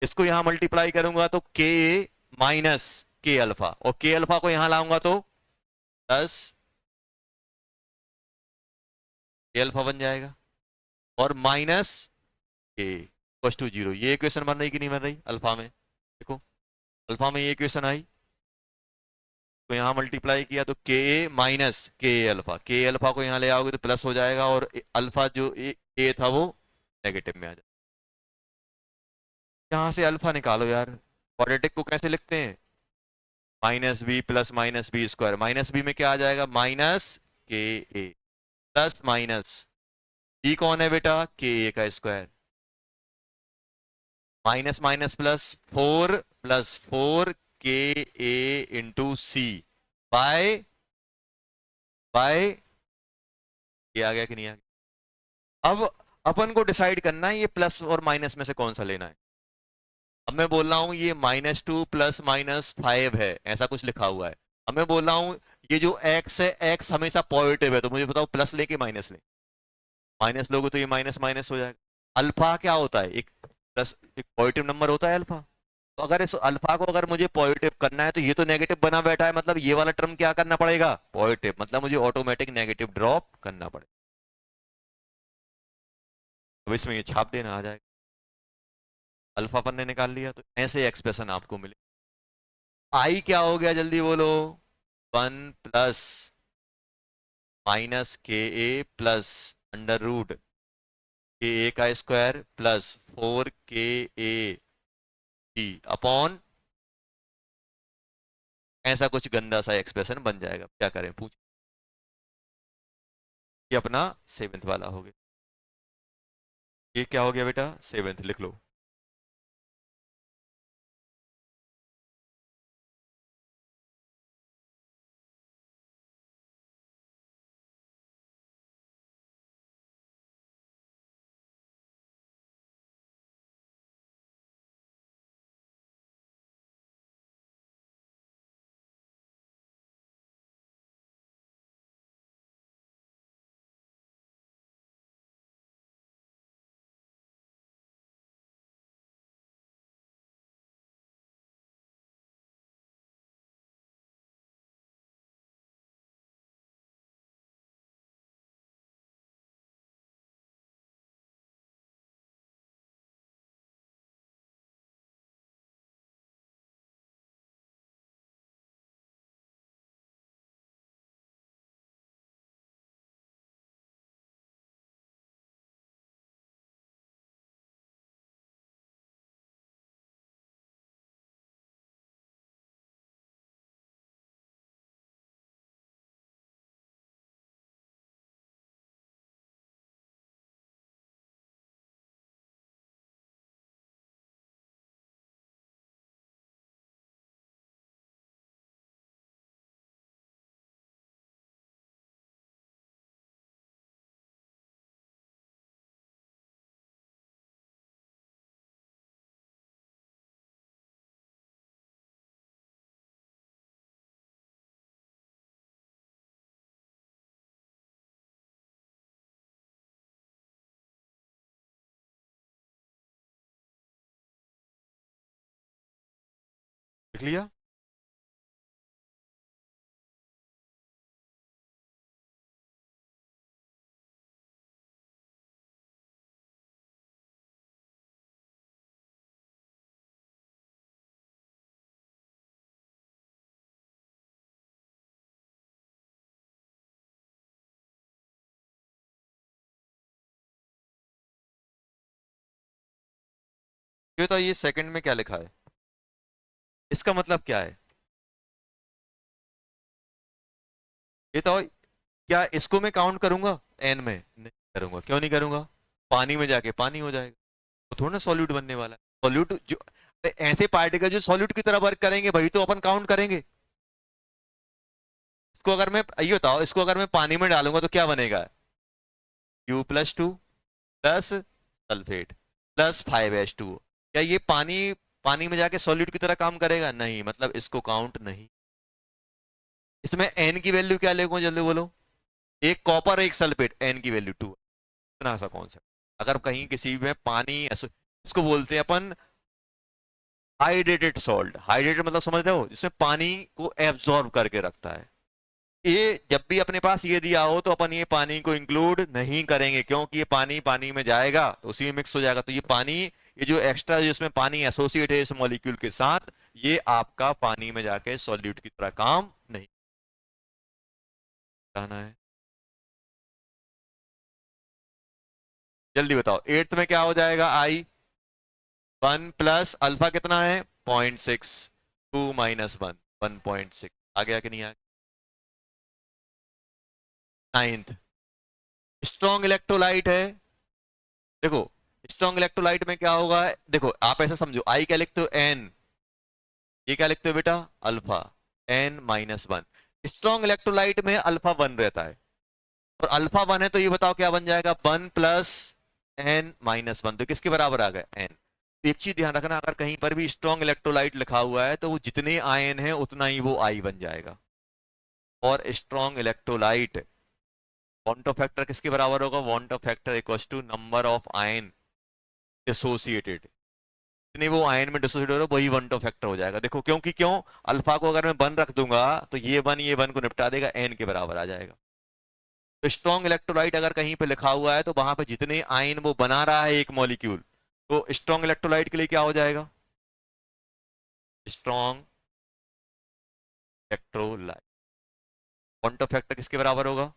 इसको यहाँ मल्टीप्लाई करूंगा तो के माइनस के अल्फा, और के अल्फा को यहाँ लाऊंगा तो प्लस के अल्फा बन जाएगा, और माइनस के इक्वल टू 0। ये इक्वेशन बन रही कि नहीं बन रही अल्फा में? देखो, अल्फा में ये इक्वेशन आई, तो यहाँ मल्टीप्लाई किया तो के माइनस के अल्फा, के अल्फा को यहाँ ले आओगे तो प्लस हो जाएगा, और अल्फा जो ए था वो नेगेटिव में आ जाएगा। यहाँ से अल्फा निकालो यार। क्वाड्रेटिक को कैसे लिखते हैं? Minus B square, minus B में क्या आ जाएगा? माइनस के ए प्लस माइनस बी कौन है बेटा? के ए का square, minus minus plus four के ए इंटू सी बाय बाय, ये आ गया कि नहीं आ गया? अब अपन को डिसाइड करना है ये प्लस और माइनस में से कौन सा लेना है। अब मैं बोल रहा हूं ये -2 प्लस -5 है, ऐसा कुछ लिखा हुआ है। अब मैं बोल रहा हूं ये जो x है, x हमेशा पॉजिटिव है, तो मुझे बताओ प्लस ले के माइनस ले? माइनस लोगे तो ये माइनस माइनस हो जाएगा। अल्फा क्या होता है? एक प्लस, एक पॉजिटिव नंबर होता है अल्फा। तो अगर इस अल्फा को अगर मुझे पॉजिटिव करना है तो ये तो नेगेटिव बना बैठा है, मतलब ये वाला टर्म क्या करना पड़ेगा? पॉजिटिव, मतलब मुझे ऑटोमेटिक नेगेटिव ड्रॉप करना पड़ेगा। अब इसमें ये छाप देना आ जाएगा। अल्फा अपन ने निकाल लिया, तो ऐसे एक्सप्रेशन आपको मिले। आई क्या हो गया जल्दी बोलो? 1 प्लस माइनस के ए प्लस अंडर रूट के ए का स्क्वायर प्लस 4 के ए टी अपॉन, ऐसा कुछ गंदा सा एक्सप्रेशन बन जाएगा। क्या करें पूछ? ये अपना सेवेंथ वाला हो गया। ये क्या हो गया बेटा? सेवेंथ लिख लो। लिख लिया। ये तो ये सेकंड में क्या लिखा है, इसका मतलब क्या है? ये तो क्या इसको मैं काउंट करूंगा एन में? नहीं करूंगा। क्यों नहीं करूंगा? पानी में जाके पानी हो जाएगा, तो थोड़ा ना सॉल्यूट बनने वाला है। सॉल्यूट जो ऐसे पार्टिकल जो सॉल्यूट की तरह वर्क करेंगे वही तो अपन काउंट करेंगे। इसको अगर मैं ये बताओ, इसको अगर मैं पानी में डालूंगा तो क्या बनेगा? U+2 plus sulphate plus 5H2। क्या ये पानी पानी में जाके सॉल्यूट की तरह काम करेगा? नहीं, मतलब इसको काउंट नहीं। इसमें एन की वैल्यू क्या लेगा जल्दी बोलो? एक कॉपर एक सल्फेट, एन की वैल्यू 2। इतना सा कॉन्सेप्ट। अगर कहीं किसी में पानी इसको बोलते हैं अपन हाइड्रेटेड सॉल्ट। हाइड्रेटेड मतलब समझते हो, जिसमें पानी को एब्जॉर्ब करके रखता है। ये जब भी अपने पास ये दिया हो तो अपन ये पानी को इंक्लूड नहीं करेंगे, क्योंकि ये पानी पानी में जाएगा तो उसी में मिक्स हो जाएगा। तो ये पानी, ये जो एक्स्ट्रा जिसमें पानी एसोसिएट है इस मॉलिक्यूल के साथ, ये आपका पानी में जाके सॉल्यूट की तरह काम नहीं करना है। जल्दी बताओ, एट्थ में क्या हो जाएगा? आई 1 प्लस अल्फा कितना है? 0.6। 2 माइनस 1, 1.6। आ गया कि नहीं आ गया? नाइन्थ, स्ट्रॉन्ग इलेक्ट्रोलाइट है। देखो, स्ट्रॉन्ग इलेक्ट्रोलाइट में क्या होगा? देखो आप ऐसा समझो, आई क्या लिखते हो? एन। ये क्या लिखते हो बेटा? अल्फा। N-1। स्ट्रॉन्ग इलेक्ट्रोलाइट में अल्फा 1 रहता है, और अल्फा 1 है तो ये बताओ क्या बन जाएगा? 1 प्लस N-1। तो किसके बराबर आ गया? एन। एक चीज ध्यान रखना, अगर कहीं पर भी स्ट्रॉन्ग इलेक्ट्रोलाइट लिखा हुआ है तो वो जितने आयन है उतना ही वो आई बन जाएगा। और strong electrolyte van Hoff factor किसके बराबर होगा? Van Hoff factor equals to number of ion associated. जितने वो आयन में डिसोसिएट हो रहे हो वही वन टू फैक्टर हो जाएगा। देखो क्योंकि क्यों, अल्फा को अगर मैं 1 रख दूंगा तो ये वन को निपटा देगा, एन के बराबर आ जाएगा। तो स्ट्रॉन्ग इलेक्ट्रोलाइट अगर कहीं पे लिखा हुआ है तो वहां पे जितने आयन वो बना रहा है एक मॉलिक्यूल, तो स्ट्रॉन्ग इलेक्ट्रोलाइट के लिए क्या हो जाएगा? Strong electrolyte one two factor किसके बराबर होगा?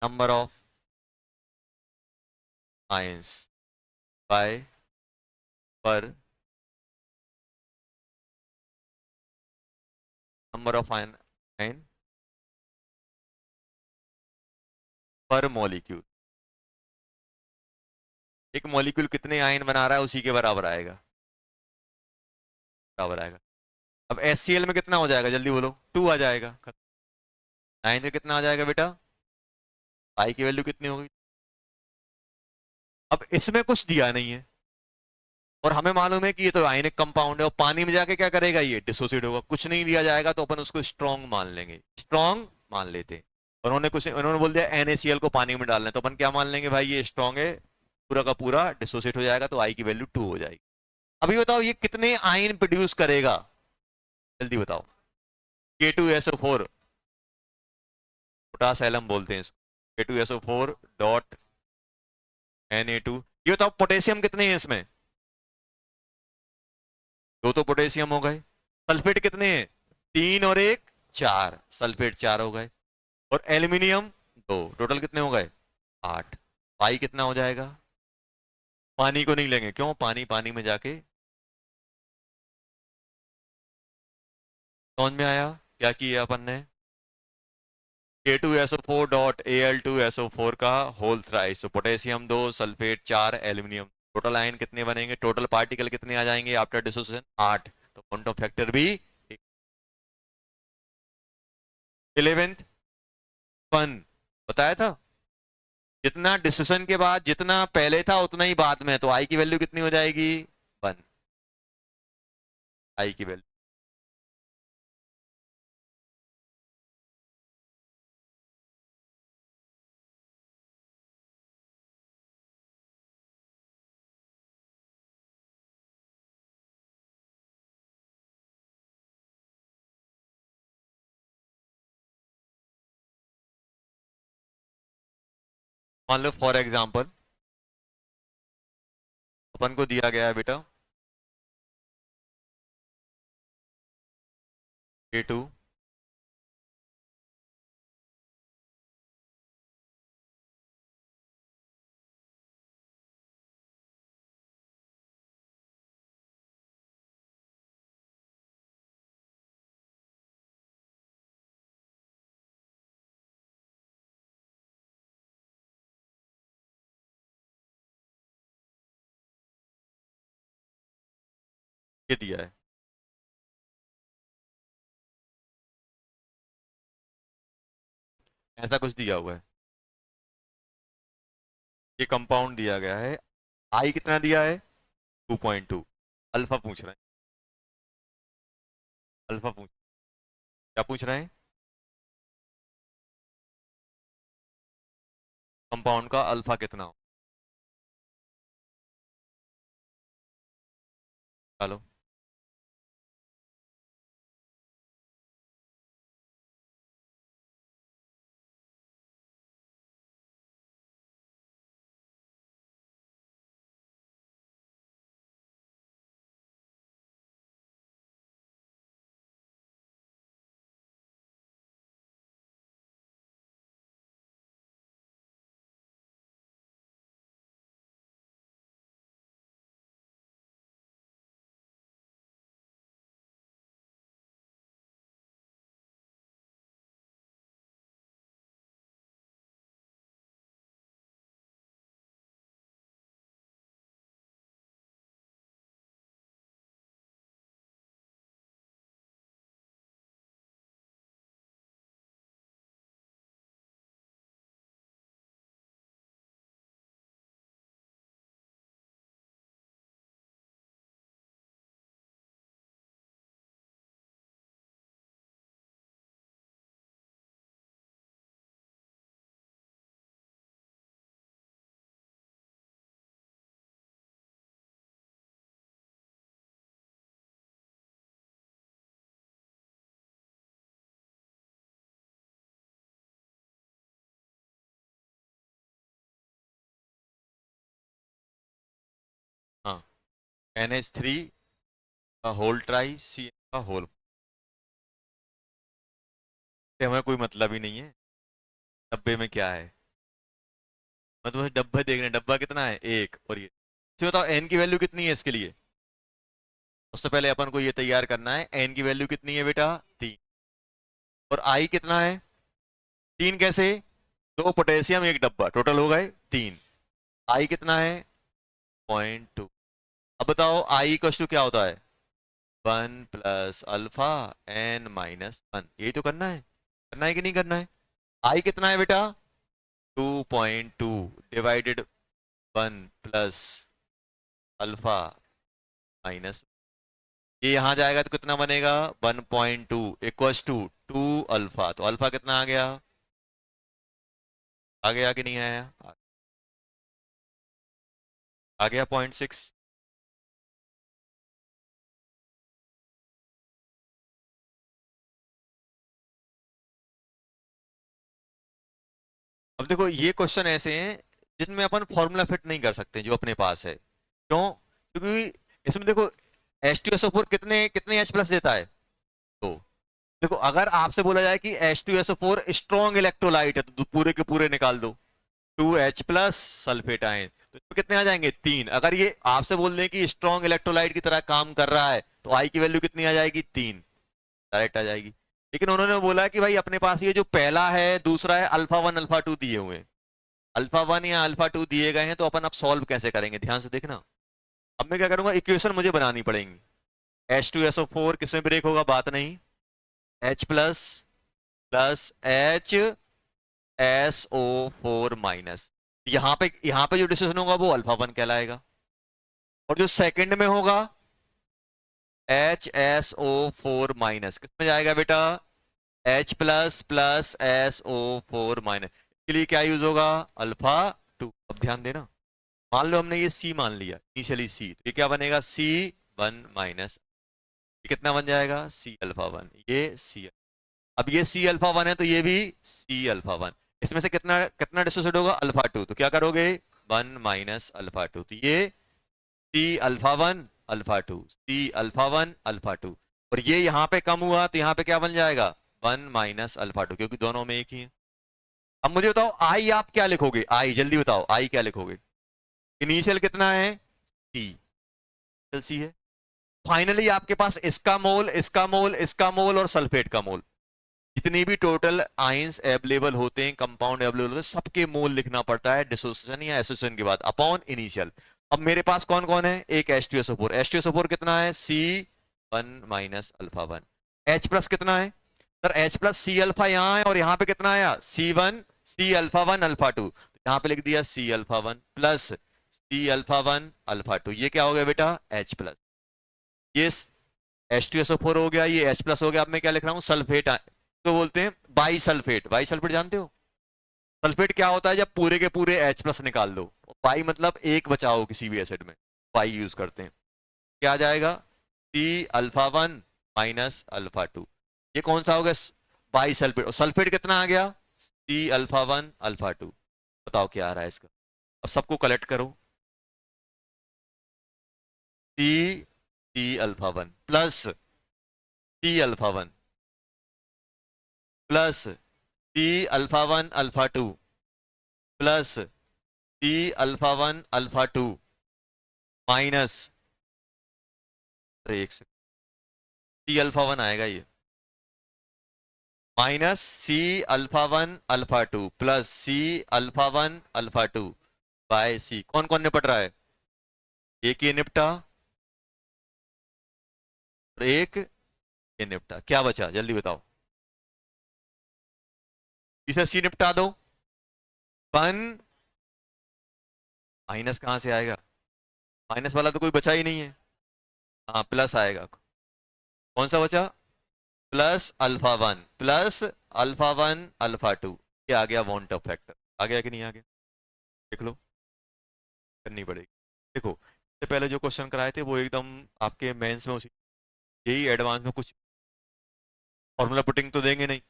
नंबर ऑफ आयंस बाय पर नंबर ऑफ आयन आयन पर मॉलिक्यूल। एक मॉलिक्यूल कितने आयन बना रहा है उसी के बराबर आएगा, बराबर आएगा। अब HCl में कितना हो जाएगा जल्दी बोलो? 2 आ जाएगा। 9 में कितना आ जाएगा बेटा? पाई की वैल्यू कितनी होगी? अब इसमें कुछ दिया नहीं है, और हमें मालूम है कि ये तो आयनिक कंपाउंड है, और पानी में जाके क्या करेगा? ये डिसोसिएट होगा। कुछ नहीं दिया जाएगा तो अपन उसको स्ट्रॉन्ग मान लेंगे, स्ट्रॉन्ग मान लेते हैं। उन्होंने बोल दिया NaCl को पानी में डालना है, तो अपन क्या मान लेंगे? भाई ये स्ट्रॉन्ग है, पूरा का पूरा डिसोसिएट हो जाएगा, तो आई की वैल्यू 2 हो जाएगी। अभी बताओ ये कितने आयन प्रोड्यूस करेगा? जल्दी बताओ। K2SO4, पोटास एलम बोलते हैं इसको। K2SO4 dot Na2। ये बताओ पोटेशियम कितने हैं इसमें? 2 तो पोटेशियम हो गए। सल्फेट कितने हैं? 3 और 1 4, सल्फेट 4 हो गए। और एल्यूमिनियम 2, टोटल कितने हो गए? 8। पाई कितना हो जाएगा? पानी को नहीं लेंगे, क्यों? पानी पानी में जाके। समझ में आया क्या किया अपन ने? K2SO4 डॉट Al2SO4 का होल थ्राइस, तो potassium 2, sulphate 4, aluminium. Total ion कितने बनेंगे? टोटल पार्टिकल कितने आ जाएंगे आफ्टर डिसोसिएशन? 8। तो पॉइंट ऑफ फैक्टर भी 11th 1 बताया था। जितना डिसीजन के बाद जितना पहले था उतना ही बाद में, तो आई की वैल्यू कितनी हो जाएगी? 1। आई की वैल्यू मान लो फॉर एग्जाम्पल अपन को दिया गया है बेटा A2 ये दिया है, ऐसा कुछ दिया हुआ है, ये कंपाउंड दिया गया है, आई कितना दिया है 2.2, अल्फा पूछ रहे हैं, अल्फा पूछ, क्या पूछ रहे हैं, कंपाउंड का अल्फा कितना हो, चलो हाँ, NH3 का होल ट्राई CN का होल, हमें कोई मतलब ही नहीं है डब्बे में क्या है, मैं तुम्हें डब्बा देख रहे हैं, डब्बा कितना है एक, और ये इसे बताओ एन की वैल्यू कितनी है इसके लिए, उससे पहले अपन को ये तैयार करना है एन की वैल्यू कितनी है बेटा 3, और आई कितना है 3, कैसे, 2 पोटेशियम 1 डब्बा, टोटल हो गए 3, आई कितना है 0.2, अब बताओ आई इक्वल टू क्या होता है 1 प्लस अल्फा n माइनस 1, यही तो करना है कि नहीं करना है, आई कितना है बेटा 2.2 डिवाइडेड 1 प्लस अल्फा माइनस, ये यहां जाएगा तो कितना बनेगा 1.2 इक्वल्स टू 2 अल्फा, तो अल्फा कितना आ गया कि नहीं आया, आ गया 0.6, अब देखो ये क्वेश्चन ऐसे हैं जिनमें अपन फॉर्मूला फिट नहीं कर सकते जो अपने पास है, क्यों, क्योंकि इसमें देखो H2SO4 कितने कितने H प्लस देता है, तो देखो अगर आपसे बोला जाए कि H2SO4 स्ट्रॉन्ग इलेक्ट्रोलाइट है तो पूरे के पूरे निकाल दो, 2H प्लस सल्फेट आयन, तो इसमें कितने आ जाएंगे 3, अगर ये आपसे बोल दें कि स्ट्रॉन्ग इलेक्ट्रोलाइट की तरह काम कर रहा है तो आई की वैल्यू कितनी आ जाएगी 3, डायरेक्ट आ जाएगी, लेकिन उन्होंने बोला कि भाई अपने पास ये जो पहला है दूसरा है अल्फा 1 अल्फा 2 दिए हुए हैं, अल्फा 1 या अल्फा 2 दिए गए हैं, तो अपन अब सॉल्व कैसे करेंगे ध्यान से देखना, अब मैं क्या करूंगा इक्वेशन मुझे बनानी पड़ेगी, H2SO4 किसमें ब्रेक होगा बात नहीं, H plus plus HSO4 minus, यहाँ पे जो डिसीजन होगा वो अल्फा 1 कहलाएगा, और जो सेकंड में होगा HSO4 माइनस किसमें जाएगा बेटा H plus plus SO4 minus, के लिए क्या यूज होगा अल्फा 2, अब ध्यान देना, मान लो हमने ये C मान लिया इनिशियली C, तो ये क्या बनेगा C1 माइनस, ये कितना बन जाएगा C अल्फा 1, ये C, अब ये C अल्फा 1 है तो ये भी C अल्फा 1, इसमें से कितना कितना डिसोसिएट होगा, अल्फा टू, तो क्या करोगे, 1 माइनस अल्फा टू, तो ये C alpha one alpha two, C alpha one alpha two, और ये यहाँ पे कम हुआ तो यहाँ पे क्या बन जाएगा, 1 माइनस अल्फा टू, क्योंकि दोनों में एक ही है। अब मुझे बताओ आई आप क्या लिखोगे, आई जल्दी बताओ आई क्या लिखोगे, इनिशियल कितना है, सी, सी है। फाइनली आपके पास इसका मोल, इसका मोल, इसका मोल और सल्फेट का मोल, जितनी भी टोटल आयंस अवेलेबल होते हैं, कंपाउंड अवेलेबल होते हैं, सबके मोल लिखना पड़ता है डिसोसिएशन या एसोसिएशन के बाद अपॉन इनिशियल। अब मेरे पास कौन कौन है, एक H2SO4, H2SO4 कितना है, C1 minus alpha one, H plus कितना है sir, H plus C alpha यहाँ है और यहाँ पे कितना आया, C1 C alpha one alpha two, यहाँ पे लिख दिया C alpha one plus C alpha one alpha two, ये क्या हो गया बेटा, H प्लस, ये H2SO4 हो गया, ये H प्लस हो गया। अब मैं क्या लिख रहा हूँ, सल्फेट तो बोलते हैं बाई सल्फेट, बाई सल्फेट जानते हो, सल्फेट क्या होता है, जब पूरे के पूरे H प्लस निकाल दो, बाई मतलब एक बचाओ किसी भी एसिड में, बाई यूज करते हैं, क्या आ जाएगा, C alpha one minus alpha two, ये कौन सा हो गया, बाई सल्फेट, और सल्फेट कितना आ गया, C alpha one alpha two, बताओ क्या आ रहा है इसका, अब सबको कलेक्ट करो, C C alpha one plus C alpha one plus C alpha one alpha two plus C alpha one alpha two minus, एक सेकंड, सी अल्फा वन आएगा ये, minus C alpha one alpha two plus C alpha one alpha two by C, कौन कौन निपट रहा है, एक ये निपटा और एक ये निपटा, क्या बचा जल्दी बताओ, इसे सी निपटा दो, वन, माइनस कहां से आएगा, माइनस वाला तो कोई बचा ही नहीं है, हाँ प्लस आएगा, कौन सा बचा, plus alpha one plus alpha one alpha two, ये आ गया वांट ऑफ फैक्टर, आ गया कि नहीं आ गया, देख लो, करनी पड़ेगी। देखो इससे पहले जो क्वेश्चन कराए थे वो एकदम आपके मेंस में उसी, यही एडवांस में कुछ फॉर्मूला पुटिंग तो देंगे नहीं,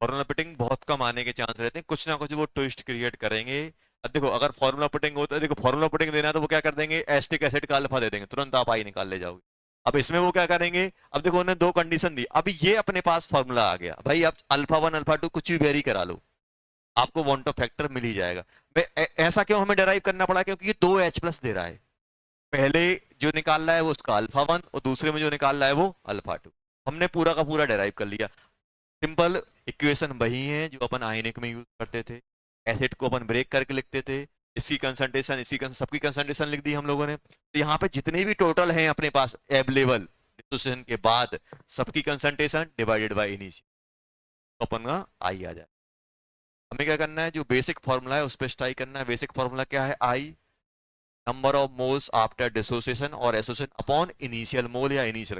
फॉर्मूला पुटिंग बहुत कम आने के चांस रहते हैं, कुछ ना कुछ वो ट्विस्ट क्रिएट करेंगे। अब देखो अगर फॉर्मूला पुटिंग होता है, देखो फॉर्मूला पुटिंग देना है तो वो क्या कर देंगे, एसिटिक एसिड का अल्फा दे देंगे, तुरंत आप आई निकाल ले जाओगे। अब इसमें वो क्या करेंगे, अब देखो उन्होंने दो कंडीशन दी, अब ये अपने पास फॉर्मूला आ गया भाई, अब अल्फा वन अल्फा टू कुछ भी वेरी करा लो, आपको वांट ऑफ फैक्टर मिल ही जाएगा। ऐसा क्यों हमें डराइव करना पड़ा, क्योंकि ये दो H प्लस दे रहा है, पहले जो निकाल रहा है वो उसका अल्फा वन और दूसरे में जो निकाल रहा है वो अल्फा टू, हमने पूरा का पूरा डेराइव कर लिया। सिंपल इक्वेशन वही है जो अपन आयनिक में यूज करते थे, एसिड को अपन ब्रेक करके लिखते थे, इसकी कंसंट्रेशन इसकी सबकी कंसंट्रेशन लिख दी हम लोगों ने, तो यहाँ पे जितने भी टोटल हैं अपने पास अवेलेबल डिसोसिएशन के बाद, सबकी कंसंट्रेशन डिवाइडेड बाय इनिशियल, तो अपन का आई आ जाए। हमें क्या करना है, जो बेसिक फॉर्मूला है उस पर स्ट्राइक करना है। बेसिक फॉर्मूला क्या है, आई number of moles after dissociation और एसोसिएशन अपॉन इनिशियल मोल या इनिशियल,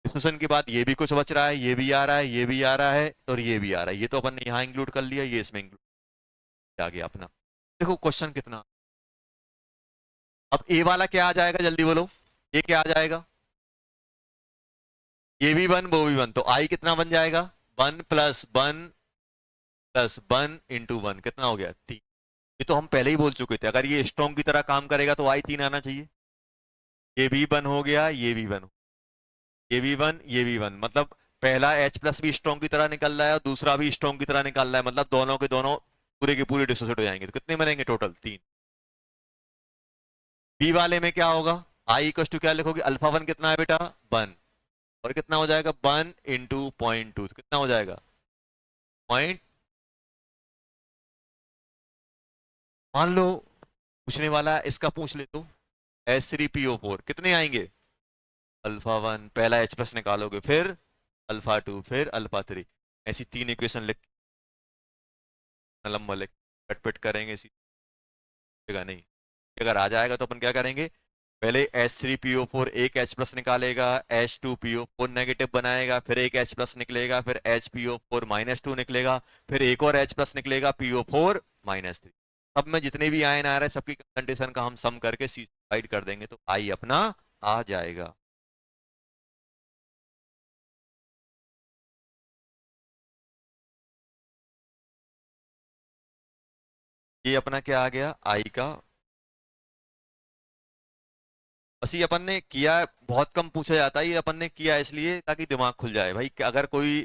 डिसोसिएशन के बाद ये भी कुछ बच रहा है, ये भी आ रहा है, ये भी आ रहा है और ये भी आ रहा है, ये तो अपन ने यहाँ इंक्लूड कर लिया, ये इसमें इंक्लूड आ गया अपना। देखो क्वेश्चन कितना, अब ए वाला क्या आ जाएगा जल्दी बोलो, ये क्या आ जाएगा, ये भी वन वो भी वन, तो आई कितना बन जाएगा, one plus one into one, कितना हो गया, तीन। ये तो हम पहले ही बोल चुके थे, अगर ये स्ट्रॉन्ग की तरह काम करेगा तो आई तीन आना चाहिए, ये भी वन हो गया, ये भी वन, ये भी वन, ये भी वन, मतलब पहला H प्लस भी स्ट्रॉन्ग की तरह निकल रहा है और दूसरा भी स्ट्रॉन्ग की तरह निकल रहा है, मतलब दोनों के दोनों पूरे के पूरे डिसोसिएट हो जाएंगे, तो कितने बनेंगे टोटल, तीन। बी वाले में क्या होगा, आई इक्वल टू क्या लिखोगे, अल्फा वन कितना है बेटा, वन, और कितना हो जाएगा, वन इंटू पॉइंट टू, कितना हो जाएगा, पॉइंट, मान लो पूछने वाला इसका पूछ ले तो, H3PO4 कितने आएंगे, अल्फा वन, पहला H प्लस निकालोगे, फिर अल्फा टू, फिर अल्फा थ्री, ऐसी तीन इक्वेशन लिख, लंबा लिख, कट करेंगे इसी जगह नहीं, अगर आ जाएगा तो अपन क्या करेंगे, पहले H3PO4 एक H प्लस निकालेगा, H2PO4 नेगेटिव बनाएगा, फिर एक H प्लस निकलेगा, फिर HPO4 माइनस टू निकलेगा, फिर एक और H प्लस निकलेगा PO4 माइनस थ्री, अब में जितने भी आयन आ रहे हैं सबकी कंडीशन का हम सम करके सी डिवाइड कर देंगे तो आई अपना आ जाएगा। ये अपना क्या आ गया आई का। बस ये अपन ने किया है, बहुत कम पूछा जाता है, ये अपन ने किया है इसलिए ताकि दिमाग खुल जाए भाई कि अगर कोई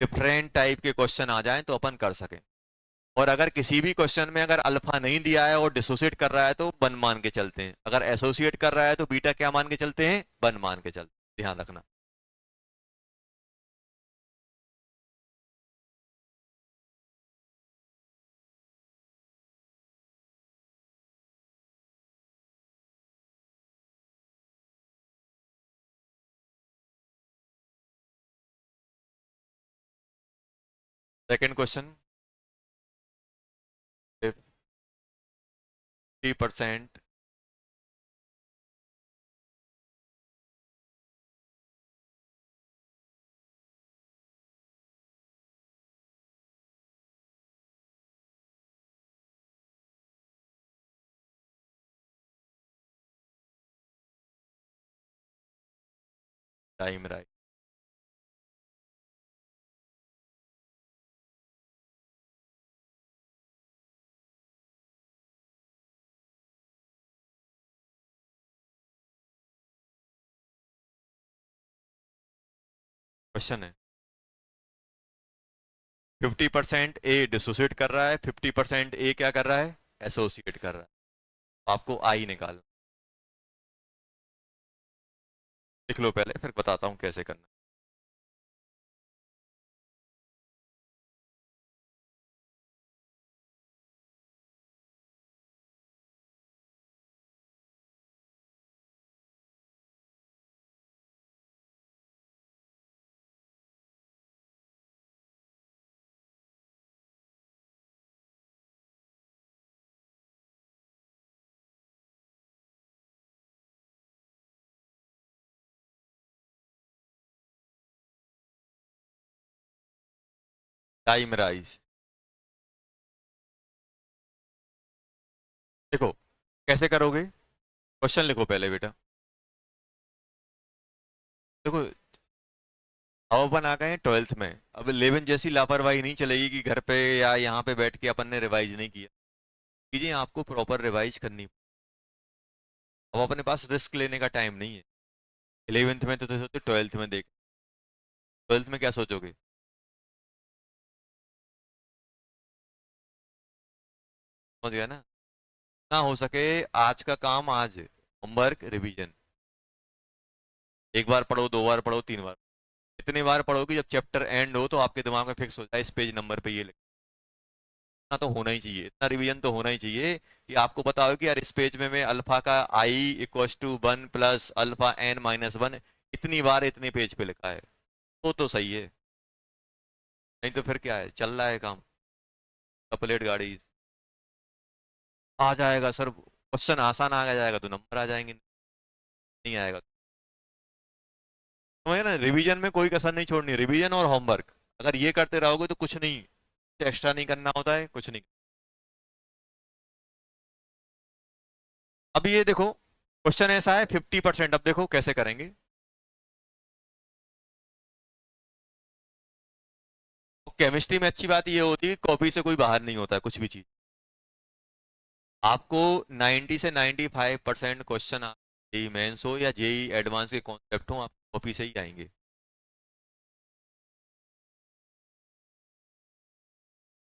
डिफरेंट टाइप के क्वेश्चन आ जाएं तो अपन कर सकें। और अगर किसी भी क्वेश्चन में अगर अल्फा नहीं दिया है और डिसोसिएट कर रहा है तो वन मान के चलते हैं, अगर एसोसिएट कर रहा है तो बीटा क्या मान के चलते हैं, वन मान के चलते हैं। ध्यान रखना। Second question, 50% time right. Question है 50% ए डिसोसिएट कर रहा है, 50% ए क्या कर रहा है, एसोसिएट कर रहा है। आपको आई निकालना। लिख लो पहले फिर बताता हूं कैसे करना। Time rise. देखो कैसे करोगे, क्वेश्चन लिखो पहले बेटा। देखो अब अपन आ गए हैं 12th में, अब 11 जैसी लापरवाही नहीं चलेगी कि घर पे या यहाँ पे बैठ के अपन ने रिवाइज नहीं किया। चीजें आपको प्रॉपर रिवाइज करनी। अब अपने पास रिस्क लेने का टाइम नहीं है। 11th में तो सोचते 12th में देख, 12th में क्या सोचोगे। समझ गया ना। ना हो सके आज का काम आज, होमवर्क रिवीजन, एक बार पढ़ो, दो बार पढ़ो, तीन बार, इतनी बार पढ़ोगे जब चैप्टर एंड हो तो आपके दिमाग में फिक्स हो जाए इस पेज नंबर पे ये लिखना। तो होना ही चाहिए, इतना रिवीजन तो होना ही चाहिए कि आपको पता हो कि यार इस पेज में मैं अल्फा का I equals to one plus alpha N minus one इतनी बार इतने पेज पे लिखा है। तो सही है, नहीं तो फिर क्या है, चल रहा है काम कपलेट गाड़ी। आ जाएगा सर, क्वेश्चन आसान आ जाएगा तो नंबर आ जाएंगे, नहीं आएगा तो ना। रिवीजन में कोई कसर नहीं छोड़नी, रिवीजन और होमवर्क अगर ये करते रहोगे तो कुछ नहीं एक्स्ट्रा नहीं करना होता है, कुछ नहीं। अब ये देखो क्वेश्चन ऐसा है 50%, अब देखो कैसे करेंगे। केमिस्ट्री में अच्छी बात ये होती है कॉपी से कोई बाहर नहीं होता है कुछ भी चीज। आपको 90 से 95% क्वेश्चन जेई मेंस हो या जेई एडवांस के कॉन्सेप्ट हो आप कॉपी से ही आएंगे।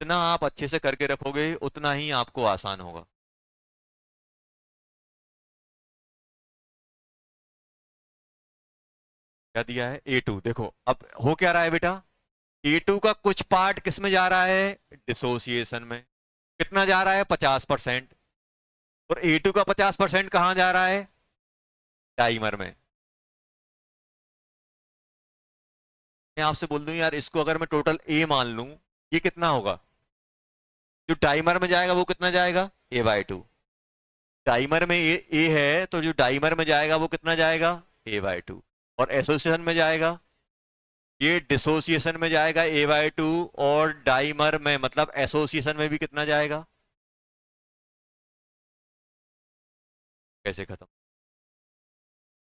जितना आप अच्छे से करके रखोगे उतना ही आपको आसान होगा। क्या दिया है A2, देखो अब हो क्या रहा है बेटा, A2 का कुछ पार्ट किस में जा रहा है, डिसोसिएशन में। कितना जा रहा है, 50%। और A2 का 50% कहां जा रहा है, टाइमर में। मैं आपसे बोल दूं यार इसको अगर मैं टोटल A मान लूं, ये कितना होगा, जो टाइमर में जाएगा वो कितना जाएगा, A/2। टाइमर में ए है तो जो टाइमर में जाएगा वो कितना जाएगा, A/2। और एसोसिएशन में जाएगा, ये डिसोसिएशन में जाएगा A/2। और डाइमर में मतलब एसोसिएशन में भी कितना जाएगा। कैसे खत्म,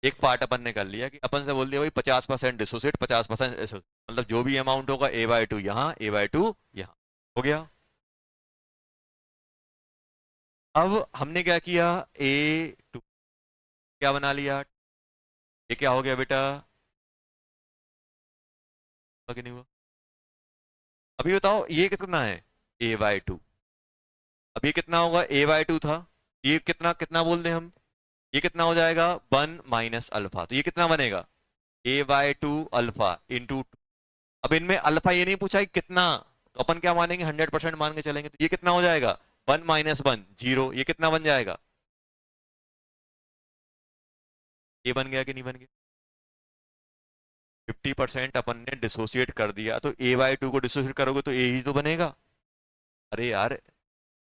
एक पार्ट अपन ने कर लिया कि अपन से बोल दिया भाई 50% डिसोसिएट 50% एसोसिएट, मतलब जो भी अमाउंट होगा A/2 यहाँ A/2 यहाँ, हो गया। अब हमने क्या किया, ए टू क्या बना लिया, ये क्या हो गया बेटा, हुआ कि नहीं हुआ? अभी बताओ ये कितना है, a/2। अब ये कितना होगा, a/2 था, ये कितना कितना बोल दें हम, ये कितना हो जाएगा 1 - अल्फा, तो ये कितना बनेगा a/2 अल्फा इंटू। अब इनमें अल्फा ये नहीं पूछा कि कितना, तो अपन क्या मानेंगे, 100% मान के चलेंगे, तो ये कितना हो जाएगा 1 - 1 0, ये कितना बन जाएगा, ये बन गया कि नहीं बन गया? 50% अपन ने डिसोसिएट कर दिया, तो a/2 को डिसोसिएट करोगे तो a ही तो बनेगा। अरे यार,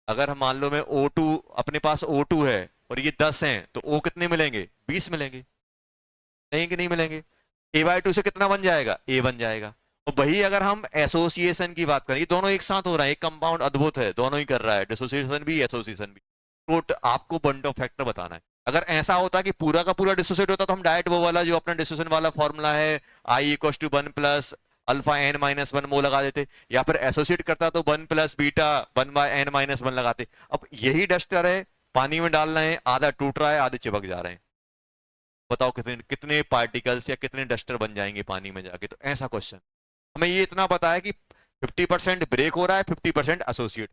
अगर हम मान लो मैं O2, अपने पास O2 है और ये 10 हैं, तो O कितने मिलेंगे, 20 मिलेंगे, नहीं कि नहीं मिलेंगे? a/2 से कितना बन जाएगा, a बन जाएगा। और वही अगर हम एसोसिएशन की बात करें, ये दोनों एक साथ हो रहा है, एक कंपाउंड अद्भुत है, दोनों ही कर रहा है, डिसोसिएशन भी एसोसिएशन भी। तो आपको बंड ऑफ फैक्टर बताना है। अगर ऐसा होता कि पूरा का पूरा डिसोसिएट होता, तो हम डायरेक्ट वो वाला जो अपना डिसोसिएशन वाला फॉर्मूला है, I = 1 + अल्फा n - 1 वो लगा देते, या फिर एसोसिएट करता तो 1 + बीटा 1/n - 1 लगाते। अब यही डस्टर है, पानी में डाल रहे हैं, आधा टूट रहा है, आधे चिपक जा रहे हैं, बताओ कितने कितने पार्टिकल्स या कितने डस्टर बन जाएंगे पानी में जाके? तो ऐसा क्वेश्चन। हमें ये इतना पता है कि 50% ब्रेक हो रहा है, 50% एसोसिएट।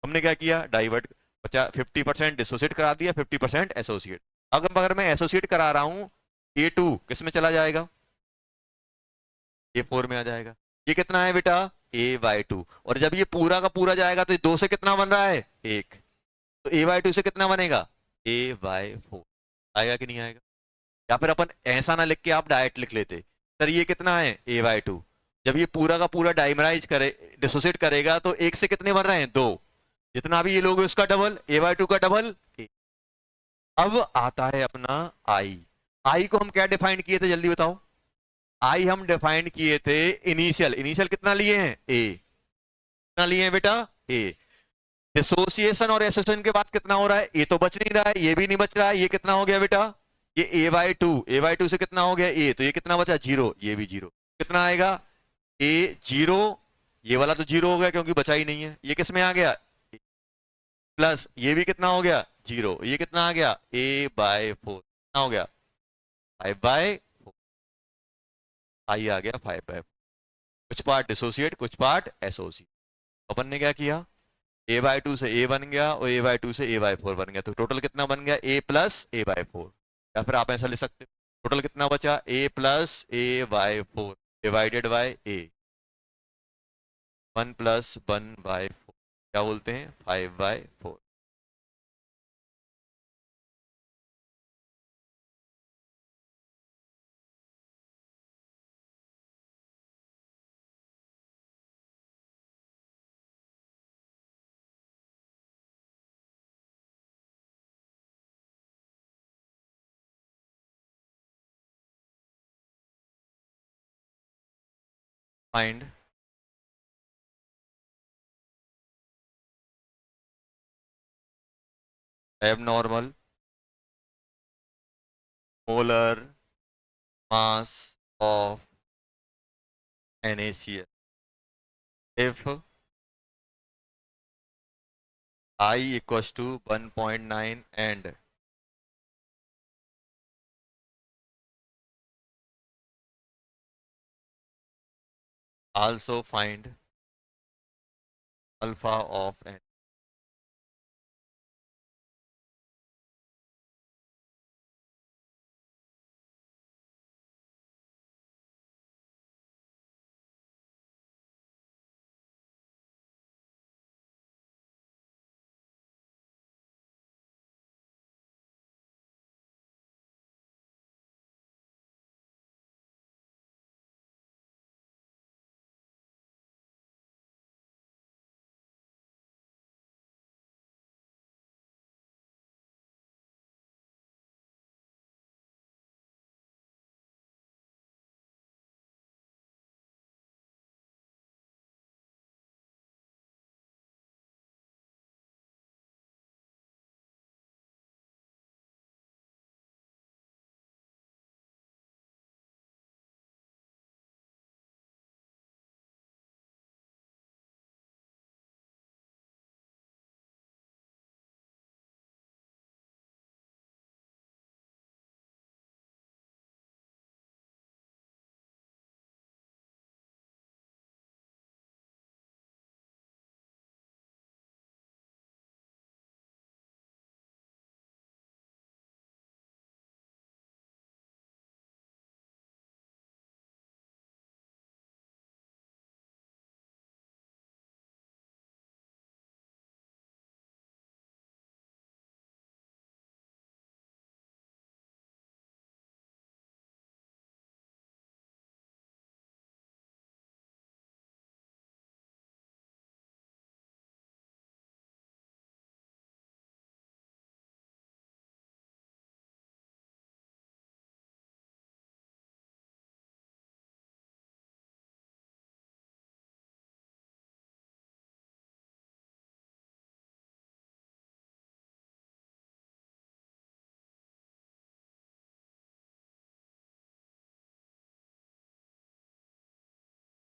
हमने क्या किया, डाइवर्ट, 50% डिसोसिएट करा दिया, 50% एसोसिएट। अगर मैं एसोसिएट करा रहा हूं, A2 किस में चला जाएगा, A4 में आ जाएगा। ये कितना है बेटा, a/2। और जब ये पूरा का पूरा जाएगा तो ये 2 से कितना बन रहा है, 1, तो a/2 से कितना बनेगा, a/4। आएगा कि नहीं आएगा? या फिर अपन ऐसा ना लिख के आप डायरेक्ट लिख लेते, सर ये कितना है, a/2। जब ये पूरा का पूरा डाइमराइज करे, डिसोसिएट करेगा, तो 1 से कितने बन रहे हैं, 2, जितना भी ये लोग उसका डबल, a/2 का डबल। अब आता है अपना आई। आई को हम क्या डिफाइन किए थे, जल्दी बताओ। आई हम डिफाइन किए थे इनिशियल, इनिशियल कितना लिए हैं, ए, कितना लिए हैं बेटा, ए। डिसोसिएशन और एसोसिएशन के बाद कितना हो रहा है, ए तो बच नहीं रहा है, ये भी नहीं बच रहा है, ये कितना हो गया बेटा, ये a/2, a/2 से कितना हो गया, ए, तो ये कितना बचा, 0, ये भी 0, कितना आएगा, a 0, ये वाला तो 0 हो गया क्योंकि बचा ही नहीं है, ये किस में आ गया, प्लस ये भी कितना हो गया, 0, ये कितना आ गया, a/4, कितना हो गया, 5/4, आई आ गया 5/4। कुछ पार्ट डिसोसिएट, कुछ पार्ट एसोसिएट। अपन ने क्या किया, a/2 से a बन गया और a/2 से a/4 बन गया, तो टोटल कितना बन गया, a + a/4। या फिर आप ऐसा लिख सकते हो, टोटल कितना बचा, a + a/4 divided by a, 1 + 1/4, क्या बोलते हैं, 5/4। Find abnormal molar mass of NaCl if I = 1.9 and also find alpha of N।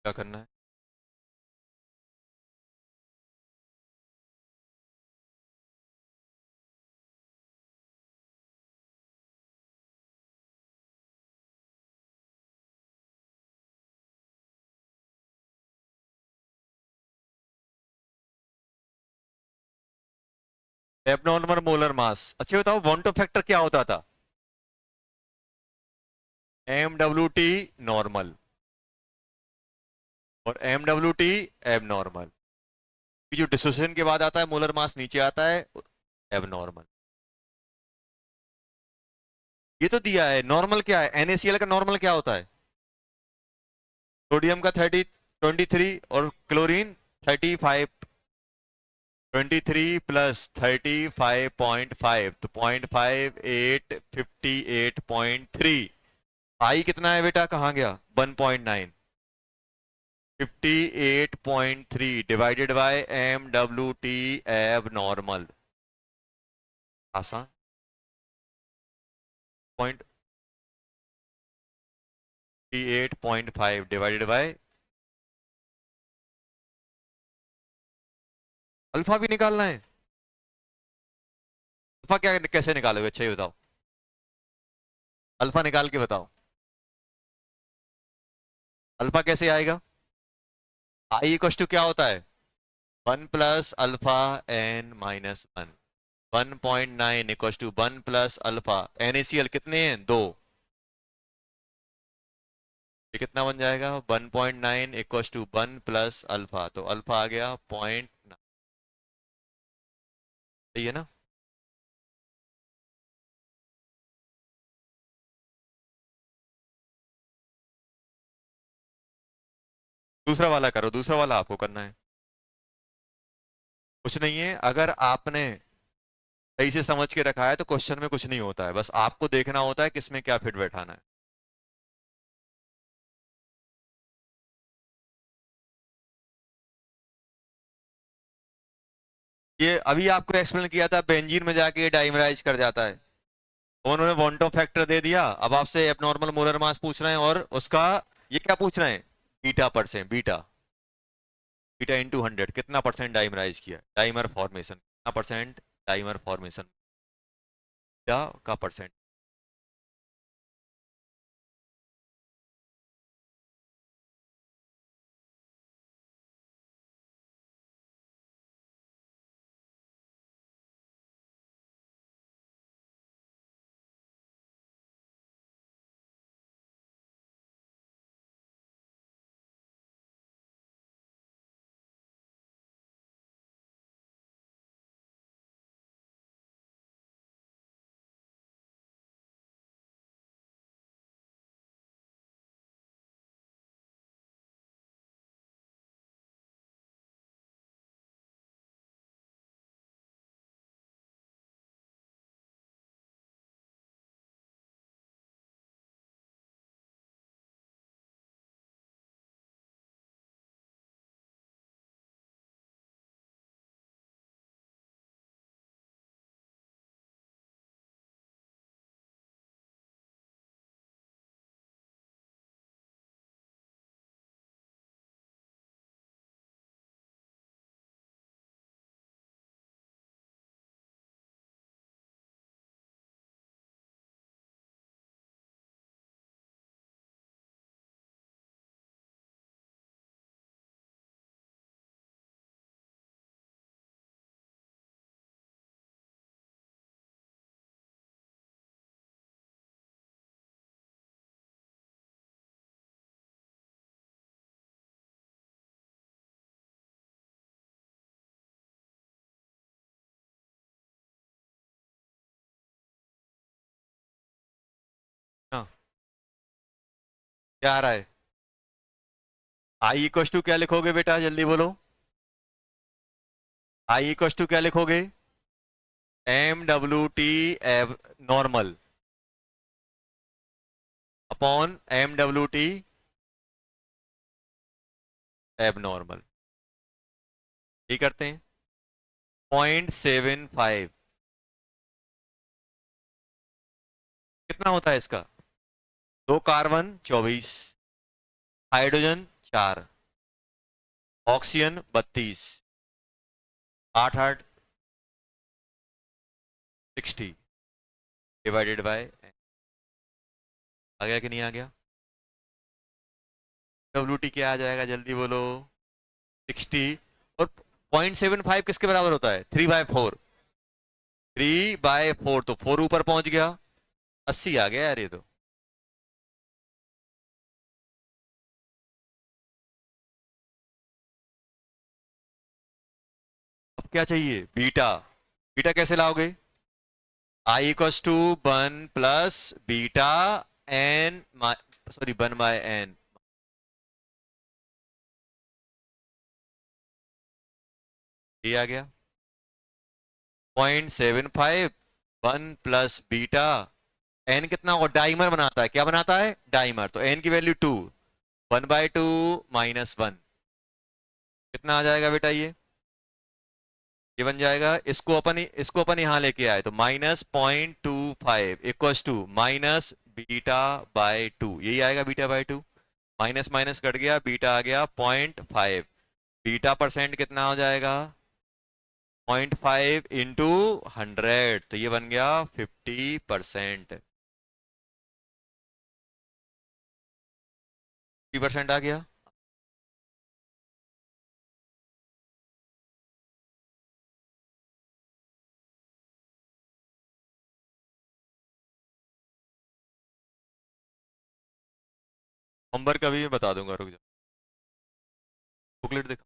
क्या करना है? Abnormal molar mass. अच्छा बताओ वॉन्टो फैक्टर क्या होता था? एम डब्ल्यू टी नॉर्मल और एम डब्ल्यू टी एबनॉर्मल। जो डिसोसिएशन के बाद आता है मोलर मास नीचे आता है एबनॉर्मल। ये तो दिया है। नॉर्मल क्या है? NaCl का नॉर्मल क्या होता है? सोडियम का 23 और क्लोरीन 35। 23 प्लस 35.5 तो 0.58 58.3। आई कितना है बेटा? कहाँ गया? 1.9। 58.3 डिवाइडेड बाय MWT एब नॉर्मल। आसान। पॉइंट 58.5 डिवाइडेड बाय अल्फा भी निकालना है। अल्फा क्या कैसे निकालोगे? अच्छा ये बताओ, अल्फा निकाल के बताओ। अल्फा कैसे आएगा? आई इक्वल टू क्या होता है? 1 plus alpha n-1। 1.9 equal to 1 plus alpha. NaCl कितने हैं? 2। ये कितना बन जाएगा? 1.9 इक्वल टू 1 प्लस अल्फा, तो अल्फा आ गया 0.9। सही है ना? दूसरा वाला करो, दूसरा वाला आपको करना है। कुछ नहीं है, अगर आपने सही से समझ के रखा है तो क्वेश्चन में कुछ नहीं होता है, बस आपको देखना होता है किसमें क्या फिट बैठाना है। ये अभी आपको एक्सप्लेन किया था, बेंजीन में जाके ये डाइमराइज कर जाता है। तो उन्होंने वॉन्टो फैक्टर दे दिया, अब आपसे एबनॉर्मल मोलर मास पूछ रहे हैं और उसका ये क्या पूछ रहे हैं? Beta percent. Beta beta into 100 कितना परसेंट डाइमराइज किया? डाइमर फॉर्मेशन कितना परसेंट? डाइमर फॉर्मेशन बीटा का परसेंट। हाँ, क्या आ रहा है? आई इक्वल टू क्या लिखोगे बेटा? जल्दी बोलो। आई इक्वल टू क्या लिखोगे? MWT abnormal upon MWT abnormal. ये करते हैं 0.75। कितना होता है इसका? 2 carbon 24, hydrogen 4, oxygen 32, 8 8 60 divided by, आ गया कि नहीं आ गया? WT क्या आ जाएगा, जल्दी बोलो। 60, और 0.75 किसके बराबर होता है? 3/4, 3/4, तो 4 ऊपर पहुंच गया, 80 आ गया यार ये तो। अब क्या चाहिए? बीटा। बीटा कैसे लाओगे? I equals to 1 + beta N, sorry 1/n, ये आ गया 0.75, 1 + बीटा, एन कितना होगा? डाइमर बनाता है, क्या बनाता है? डाइमर, तो एन की वैल्यू 2, 1/2 -1, कितना आ जाएगा बेटा ये बन जाएगा, इसको अपन यहां लेके आए तो -0.25 इक्वस टू -बीटा/2, यही आएगा बीटा/2, माइनस माइनस कट गया, बीटा आ गया 0.5, बीटा परसेंट कितना हो जाएगा? 0.5 इंटू 100, तो ये बन गया 50%, 50% आ गया। होमवर्क अभी मैं बता दूंगा, रुक जाओ, बुकलेट देखो।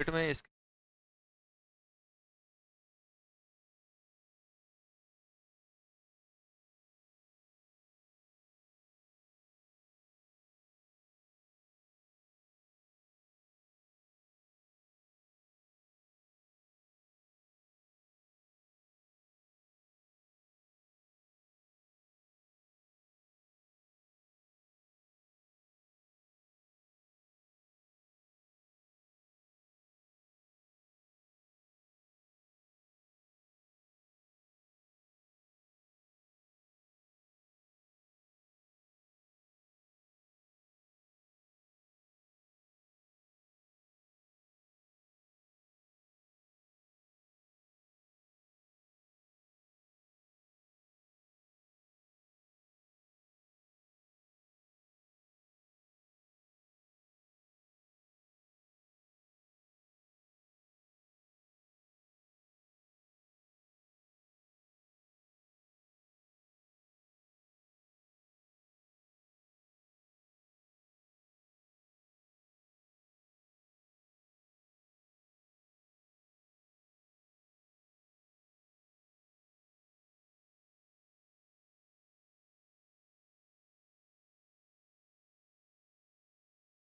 बुकलेट में इस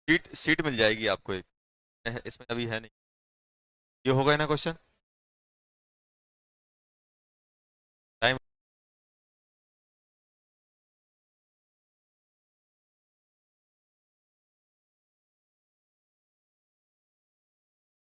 सीट सीट मिल जाएगी आपको एक, इसमें अभी है नहीं। ये होगा ना क्वेश्चन?